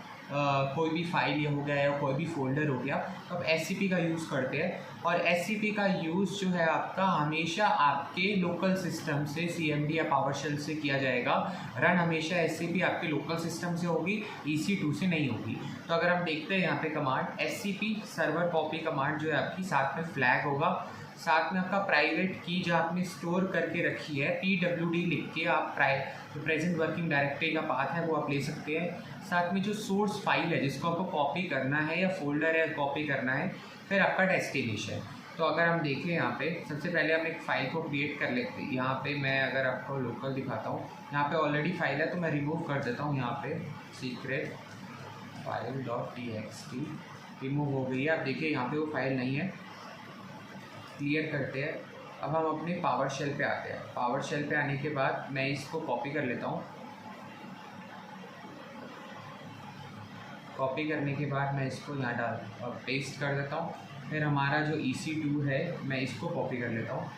कोई भी फाइल ये हो गया या कोई भी फोल्डर हो गया, तो आप SCP का यूज़ करते हैं। और SCP का यूज़ जो है आपका हमेशा आपके लोकल सिस्टम से CMD या पावरशेल से किया जाएगा। रन हमेशा SCP आपके लोकल सिस्टम से होगी, EC2 से नहीं होगी। तो अगर हम देखते हैं यहाँ पे command SCP server copy command जो है आपकी, साथ में फ्लैग होगा, साथ में आपका प्राइवेट की जो आपने स्टोर करके रखी है PWD लिख के आप प्रेजेंट वर्किंग डायरेक्टरी का पाथ है वो आप ले सकते हैं। साथ में जो सोर्स फाइल है जिसको आपको कॉपी करना है या फोल्डर है कॉपी करना है, फिर आपका डेस्टिनेशन। तो अगर हम देखें यहाँ पे सबसे पहले हम एक फ़ाइल को क्रिएट कर लेते हैं। यहाँ पे मैं अगर आपको लोकल दिखाता हूँ, यहाँ पे ऑलरेडी फाइल है तो मैं रिमूव कर देता हूँ। यहाँ पे सीक्रेट फाइल .txt रिमूव हो गई है। आप देखिए यहाँ पे वो फाइल नहीं है, क्लियर करते हैं। अब हम अपने पावरशेल पे आते हैं। पावरशेल पे आने के बाद मैं इसको कॉपी कर लेता हूँ कॉपी करने के बाद मैं इसको यहाँ डाल और पेस्ट कर देता हूँ। फिर हमारा जो EC2 है मैं इसको कॉपी कर लेता हूँ।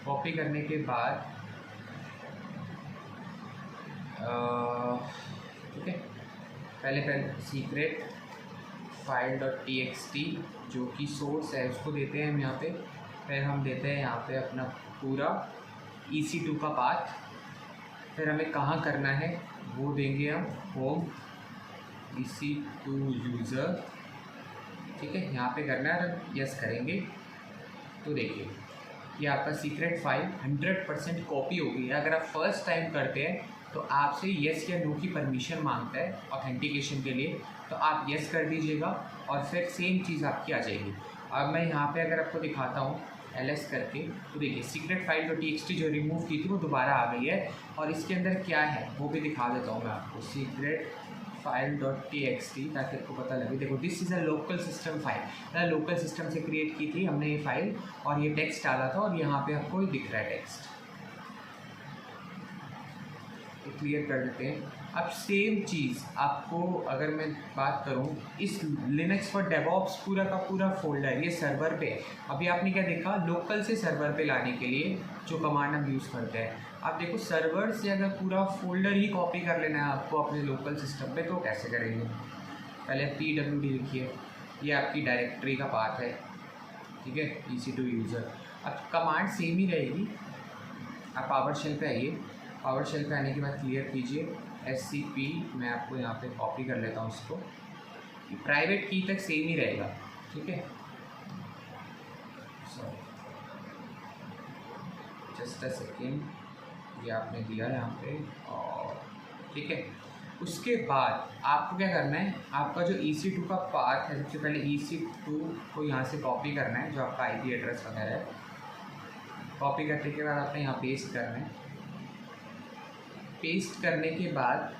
कॉपी करने के बाद ठीक है, पहले सीक्रेट फाइल .txt जो कि सोर्स है उसको देते हैं हम यहाँ पे। फिर हम देते हैं यहाँ पे अपना पूरा EC2 का पाथ। फिर हमें कहाँ करना है वो देंगे हम, होम EC2 यूज़र, ठीक है, यहाँ पे करना है, यस करेंगे तो देखिए ये आपका सीक्रेट फाइल 100% कॉपी हो गई है। अगर आप फर्स्ट टाइम करते हैं तो आपसे येस या नो की परमिशन मांगता है ऑथेंटिकेशन के लिए, तो आप येस कर दीजिएगा और फिर सेम चीज़ आपकी आ जाएगी। अब मैं यहाँ पे अगर आपको दिखाता हूँ ls करके, तो देखिए सीक्रेट फाइल .txt जो रिमूव की थी वो दोबारा आ गई है। और इसके अंदर क्या है वो भी दिखा देता हूँ मैं आपको, सीक्रेट फाइल .txt, ताकि आपको पता लगे। देखो this is a local system file, local system से क्रिएट की थी हमने ये फाइल, और ये टेक्स्ट डाला था और यहाँ पे आपको दिख रहा है टेक्स्ट। क्लियर कर देते हैं। अब सेम चीज़ आपको अगर मैं बात करूं, इस लिनक्स फॉर डेवऑप्स पूरा का पूरा फोल्डर ये सर्वर पे है। अभी आपने क्या देखा, लोकल से सर्वर पे लाने के लिए जो कमांड हम यूज़ करते हैं। आप देखो सर्वर से अगर पूरा फोल्डर ही कॉपी कर लेना है आपको अपने लोकल सिस्टम पे, तो कैसे करेंगे। पहले pwd लिखिए, ये आपकी डायरेक्टरी का पाथ है, ठीक है, EC2 यूज़र। अब कमांड सेम ही रहेगी। आप पावर शेल पे आइए, पावर शेल पे आने के बाद क्लियर कीजिए SCP, मैं आपको यहाँ पे कॉपी कर लेता हूँ इसको, प्राइवेट की तक सेम ही रहेगा, ठीक है। जस्ट अ सेकेंड, ये आपने दिया यहाँ पे, और ठीक है। उसके बाद आपको क्या करना है, आपका जो EC2 का पाथ है, सबसे पहले EC2 को यहाँ से कॉपी करना है, जो आपका IP एड्रेस वगैरह है। कॉपी करने के बाद आपने यहाँ पेस्ट करना है। पेस्ट करने के बाद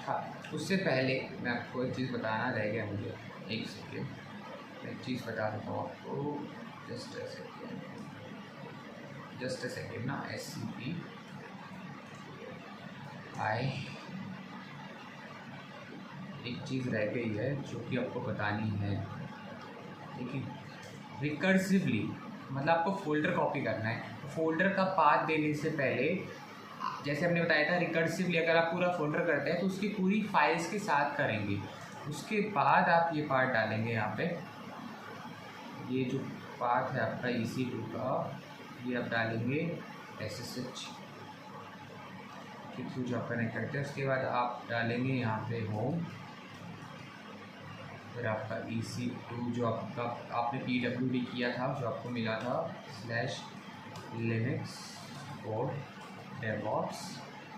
हाँ, उससे पहले मैं आपको एक चीज़ बताना रह गया मुझे, एक सेकेंड, एक चीज़ बता देता हूँ आपको, जस्ट अ सेकेंड ना। SCP एक चीज़ रह गई है जो कि आपको बतानी है, ठीक है। रिकर्सिवली मतलब आपको फोल्डर कॉपी करना है, फोल्डर का पाथ देने से पहले जैसे हमने बताया था, रिकर्सिवली अगर आप पूरा फोल्डर करते हैं तो उसकी पूरी फाइल्स के साथ करेंगे। उसके बाद आप ये पाथ डालेंगे यहाँ पे, ये जो पाथ है आपका EC2 का, ये आप डालेंगे SSH के थ्रू जो आप कनेक्ट करते हैं। उसके बाद आप डालेंगे यहाँ पे होम, फिर आपका EC2 जो आपका आपने pwd किया था, जो आपको मिला था, /linux for devops,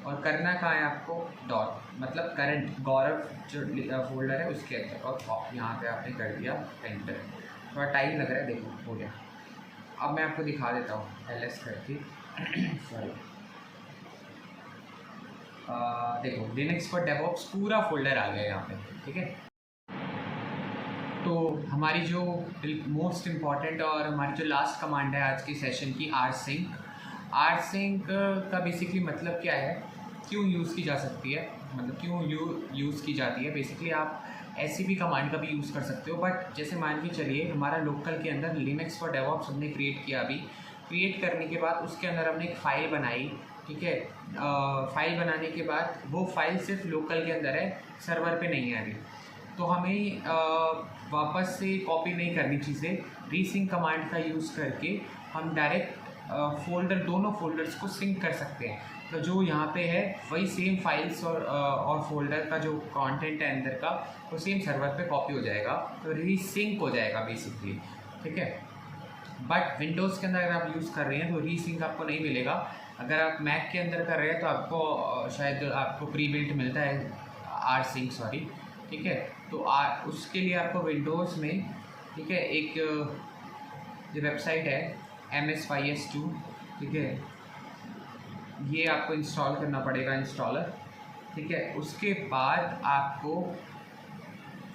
और करना कहाँ है आपको, डॉट मतलब करंट गौरव जो फोल्डर है उसके अंदर, और यहाँ पे आपने कर दिया एंटर। थोड़ा टाइम लग रहा है, देखो हो गया। अब मैं आपको दिखा देता हूँ ls करके सॉरी, देखो लिनक्स फॉर डेवऑप्स पूरा फोल्डर आ गया यहाँ पे, ठीक है। तो हमारी जो मोस्ट इम्पॉर्टेंट और हमारी जो लास्ट कमांड है आज की सेशन की, rsync का बेसिकली मतलब क्या है, क्यों यूज़ की जा सकती है, मतलब क्यों यूज़ की जाती है। बेसिकली आप SCP कमांड का भी यूज़ कर सकते हो, बट जैसे मान के चलिए हमारा लोकल के अंदर लिनक्स फॉर डेवऑप्स हमने क्रिएट किया। अभी क्रिएट करने के बाद उसके अंदर हमने एक फ़ाइल बनाई, ठीक है। फाइल बनाने के बाद वो फाइल सिर्फ लोकल के अंदर है, सर्वर पे नहीं है अभी, तो हमें वापस से कॉपी नहीं करनी चीज़ें। रीसिंक कमांड का यूज़ करके हम डायरेक्ट फोल्डर, दोनों फोल्डर्स को सिंक कर सकते हैं। तो जो यहाँ पे है वही सेम फाइल्स और फोल्डर का जो कंटेंट है अंदर का, वो सेम सर्वर पे कॉपी हो जाएगा, तो रीसिंक हो जाएगा बेसिकली, ठीक है। बट विंडोज़ के अंदर अगर आप यूज़ कर रहे हैं तो रीसिंक आपको नहीं मिलेगा। अगर आप मैक के अंदर कर रहे हैं तो आपको शायद आपको प्री बिल्ट मिलता है rsync, सॉरी, ठीक है। तो उसके लिए आपको विंडोज़ में, ठीक है, एक जो वेबसाइट है MSFiles2, ठीक है, ये आपको इंस्टॉल करना पड़ेगा, इंस्टॉलर, ठीक है। उसके बाद आपको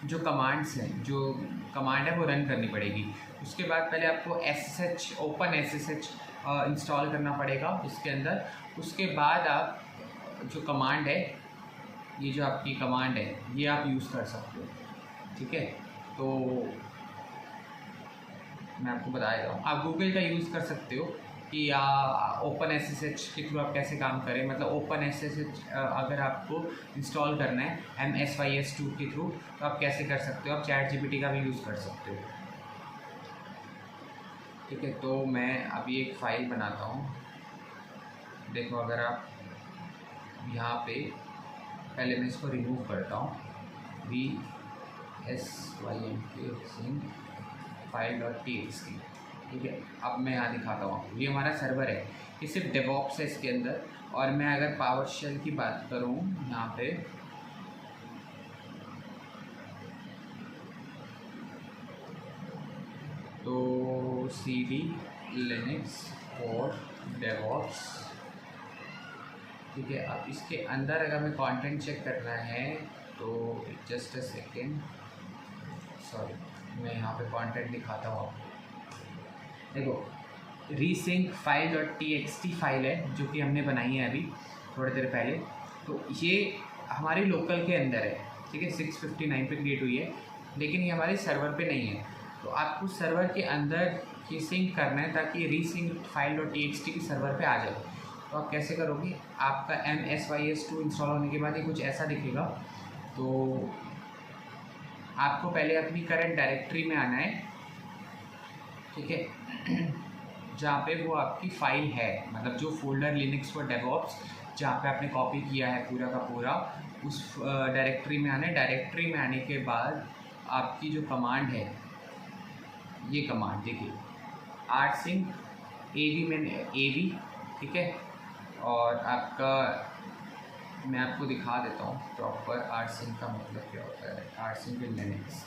जो कमांड्स हैं, जो कमांड है वो रन करनी पड़ेगी। उसके बाद पहले आपको SSH ओपन SSH इंस्टॉल करना पड़ेगा इसके अंदर। उसके बाद आप जो कमांड है, ये जो आपकी कमांड है ये आप यूज़ कर सकते हो, ठीक है। तो मैं आपको बता देता हूँ, आप गूगल का यूज़ कर सकते हो कि या ओपन SSH के थ्रू आप कैसे काम करें। मतलब ओपन SSH अगर आपको इंस्टॉल करना है MSYS2 के थ्रू तो आप कैसे कर सकते हो। आप ChatGPT का भी यूज़ कर सकते हो, ठीक है। तो मैं अभी एक फ़ाइल बनाता हूँ। देखो अगर आप यहाँ पे, पहले मैं इसको रिमूव करता हूँ, VSYNK file.txt, ठीक है। अब मैं यहाँ दिखाता हूँ, ये हमारा सर्वर है, ये सिर्फ डेवॉप्स है इसके अंदर। और मैं अगर पावरशेल की बात करूँ यहाँ पे, तो CD Linux और DevOps, ठीक है। अब इसके अंदर अगर मैं कंटेंट चेक करना है तो जस्ट अ सेकेंड, सॉरी, मैं यहाँ पे कंटेंट दिखाता हूँ आपको। देखो रीसिंक file.txt फाइल है जो कि हमने बनाई है अभी थोड़ी देर पहले। तो ये हमारे लोकल के अंदर है, ठीक है, 659 पे क्रिएट हुई है, लेकिन ये हमारे सर्वर पे नहीं है। तो आपको सर्वर के अंदर ये सिंक करना है ताकि रीसिंक file.txt की सर्वर पे आ जाए। तो आप कैसे करोगे, आपका MSYS2 इंस्टॉल होने के बाद ये कुछ ऐसा दिखेगा। तो आपको पहले अपनी करंट डायरेक्टरी में आना है, ठीक है, जहाँ पे वो आपकी फ़ाइल है, मतलब जो फोल्डर लिनक्स फॉर डेवऑप्स जहाँ पे आपने कॉपी किया है पूरा का पूरा, उस डायरेक्टरी में आना है। डायरेक्टरी में आने के बाद आपकी जो कमांड है, ये कमांड देखिए, rsync av में av, ठीक है। और आपका, मैं आपको दिखा देता हूँ प्रॉपर rsync का मतलब क्या होता है। rsync इन लिनक्स,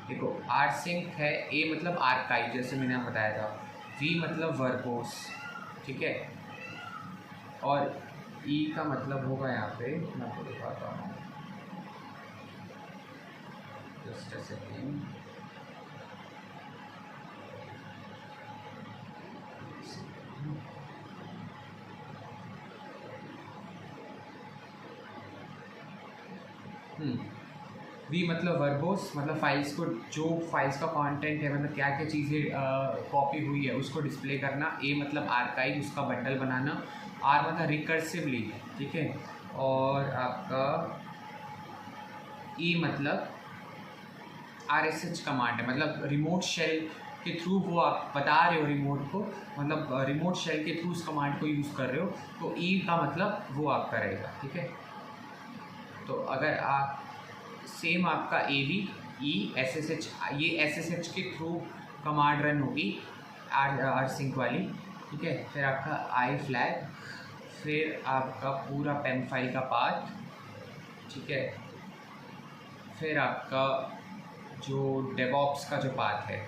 देखो rsync है, a मतलब आर्काइव, जैसे मैंने आपको बताया था, v मतलब वर्बोस, ठीक है, और e का मतलब होगा यहाँ पे, मैं आपको दिखाता हूँ, जस्ट अ सेकेंड, वी मतलब वर्बोस, मतलब फाइल्स को, जो फाइल्स का कंटेंट है, मतलब क्या क्या चीज़ें कॉपी हुई है उसको डिस्प्ले करना। ए मतलब आर्काइव, उसका बंडल बनाना। आर मतलब रिकर्सिवली, ठीक है। और आपका ई मतलब RSH कमांड है, मतलब रिमोट शेल के थ्रू वो आप बता रहे हो रिमोट को, मतलब रिमोट शेल के थ्रू उस कमांड को यूज़ कर रहे हो, तो ई का मतलब वो आपका रहेगा, ठीक है। तो अगर आप सेम आपका AV E SSH, ये SSH के थ्रू कमांड रन होगी rsync वाली, ठीक है। फिर आपका आई फ्लैग, फिर आपका पूरा पेम फाइल का पाथ, ठीक है। फिर आपका जो डेवॉप्स का जो पाथ है,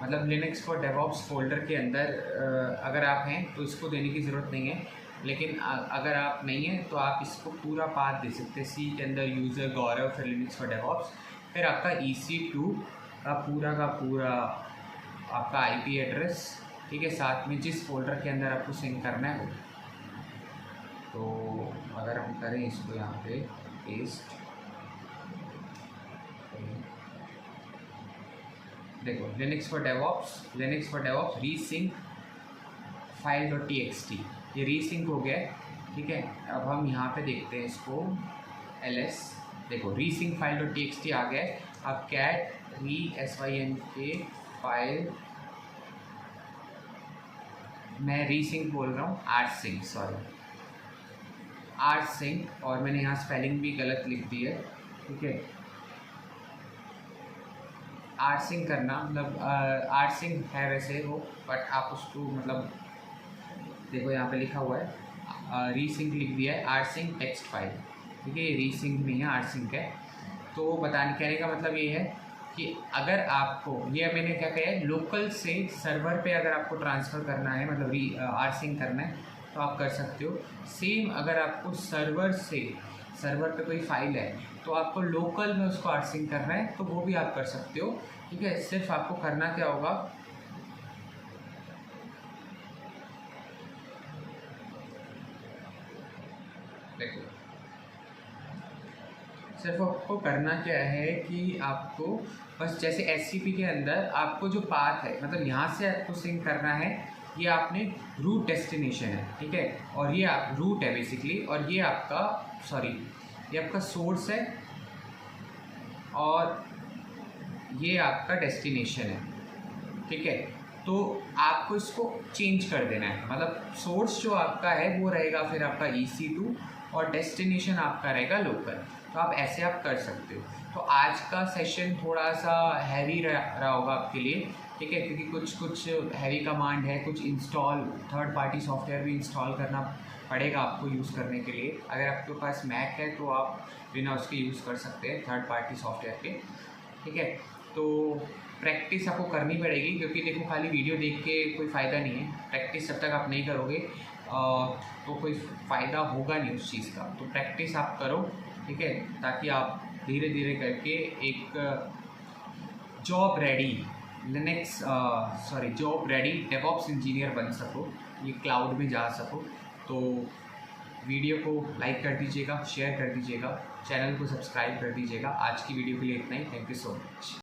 मतलब लिनक्स फॉर डेवॉप्स फोल्डर के अंदर अगर आप हैं तो इसको देने की ज़रूरत नहीं है, लेकिन अगर आप नहीं हैं तो आप इसको पूरा पाथ दे सकते हैं। सी के अंदर यूज़र गौरव, फिर लिनक्स फॉर डेवॉप्स, फिर आपका EC2 का पूरा आपका IP एड्रेस, ठीक है, साथ में जिस फोल्डर के अंदर आपको सिंक करना है वो। तो अगर हम करें इसको यहाँ पे पेस्ट, देखो Linux for DevOps resync file.txt, ये रीसिंक हो गया है, ठीक है। अब हम यहाँ पे देखते हैं इसको ls, देखो रीसिंक file.txt आ गया है। अब cat vsynk फाइल, मैं रीसिंक बोल रहा हूँ, rsync, सॉरी rsync, और मैंने यहाँ स्पेलिंग भी गलत लिख दी है, ठीक है। rsync करना मतलब rsync है वैसे वो, बट आप उसको मतलब देखो यहाँ पे लिखा हुआ है रीसिंक लिख दिया है, rsync टेक्स्ट फाइल, ठीक है। ये रीसिंक नहीं है, rsync है। तो बताने कहने का मतलब ये है कि अगर आपको, ये मैंने क्या कहा है, लोकल से सर्वर पे अगर आपको ट्रांसफ़र करना है, मतलब rsync करना है, तो आप कर सकते हो। सेम अगर आपको सर्वर पे कोई फाइल है तो आपको लोकल में उसको आर्सिंग करना है तो वो भी आप कर सकते हो। ठीक है, सिर्फ आपको करना क्या होगा, देखो सिर्फ आपको करना क्या है कि आपको बस जैसे एससीपी के अंदर आपको जो पाथ है, मतलब यहाँ से आपको सिंक करना है, ये आपने रूट डेस्टिनेशन है, ठीक है, और ये रूट है बेसिकली, और ये आपका ये आपका सोर्स है और ये आपका डेस्टिनेशन है। ठीक है, तो आपको इसको चेंज कर देना है, मतलब सोर्स जो आपका है वो रहेगा फिर आपका EC2 और डेस्टिनेशन आपका रहेगा लोकल। तो आप ऐसे आप कर सकते हो। तो आज का सेशन थोड़ा सा हैवी रहा होगा आपके लिए, ठीक है, क्योंकि कुछ हैवी कमांड है, कुछ इंस्टॉल थर्ड पार्टी सॉफ्टवेयर भी इंस्टॉल करना पड़ेगा आपको यूज़ करने के लिए। अगर आपके पास मैक है तो आप बिना उसके यूज़ कर सकते हैं थर्ड पार्टी सॉफ्टवेयर के। ठीक है, तो प्रैक्टिस आपको करनी पड़ेगी, क्योंकि देखो खाली वीडियो देख के कोई फ़ायदा नहीं है। प्रैक्टिस जब तक आप नहीं करोगे तो कोई फ़ायदा होगा नहीं उस चीज़ का। तो प्रैक्टिस आप करो, ठीक है, ताकि आप धीरे धीरे करके एक जॉब रेडी डेवऑप्स इंजीनियर बन सको, ये क्लाउड में जा सको। तो वीडियो को लाइक कर दीजिएगा, शेयर कर दीजिएगा, चैनल को सब्सक्राइब कर दीजिएगा। आज की वीडियो के लिए इतना ही। Thank you so much.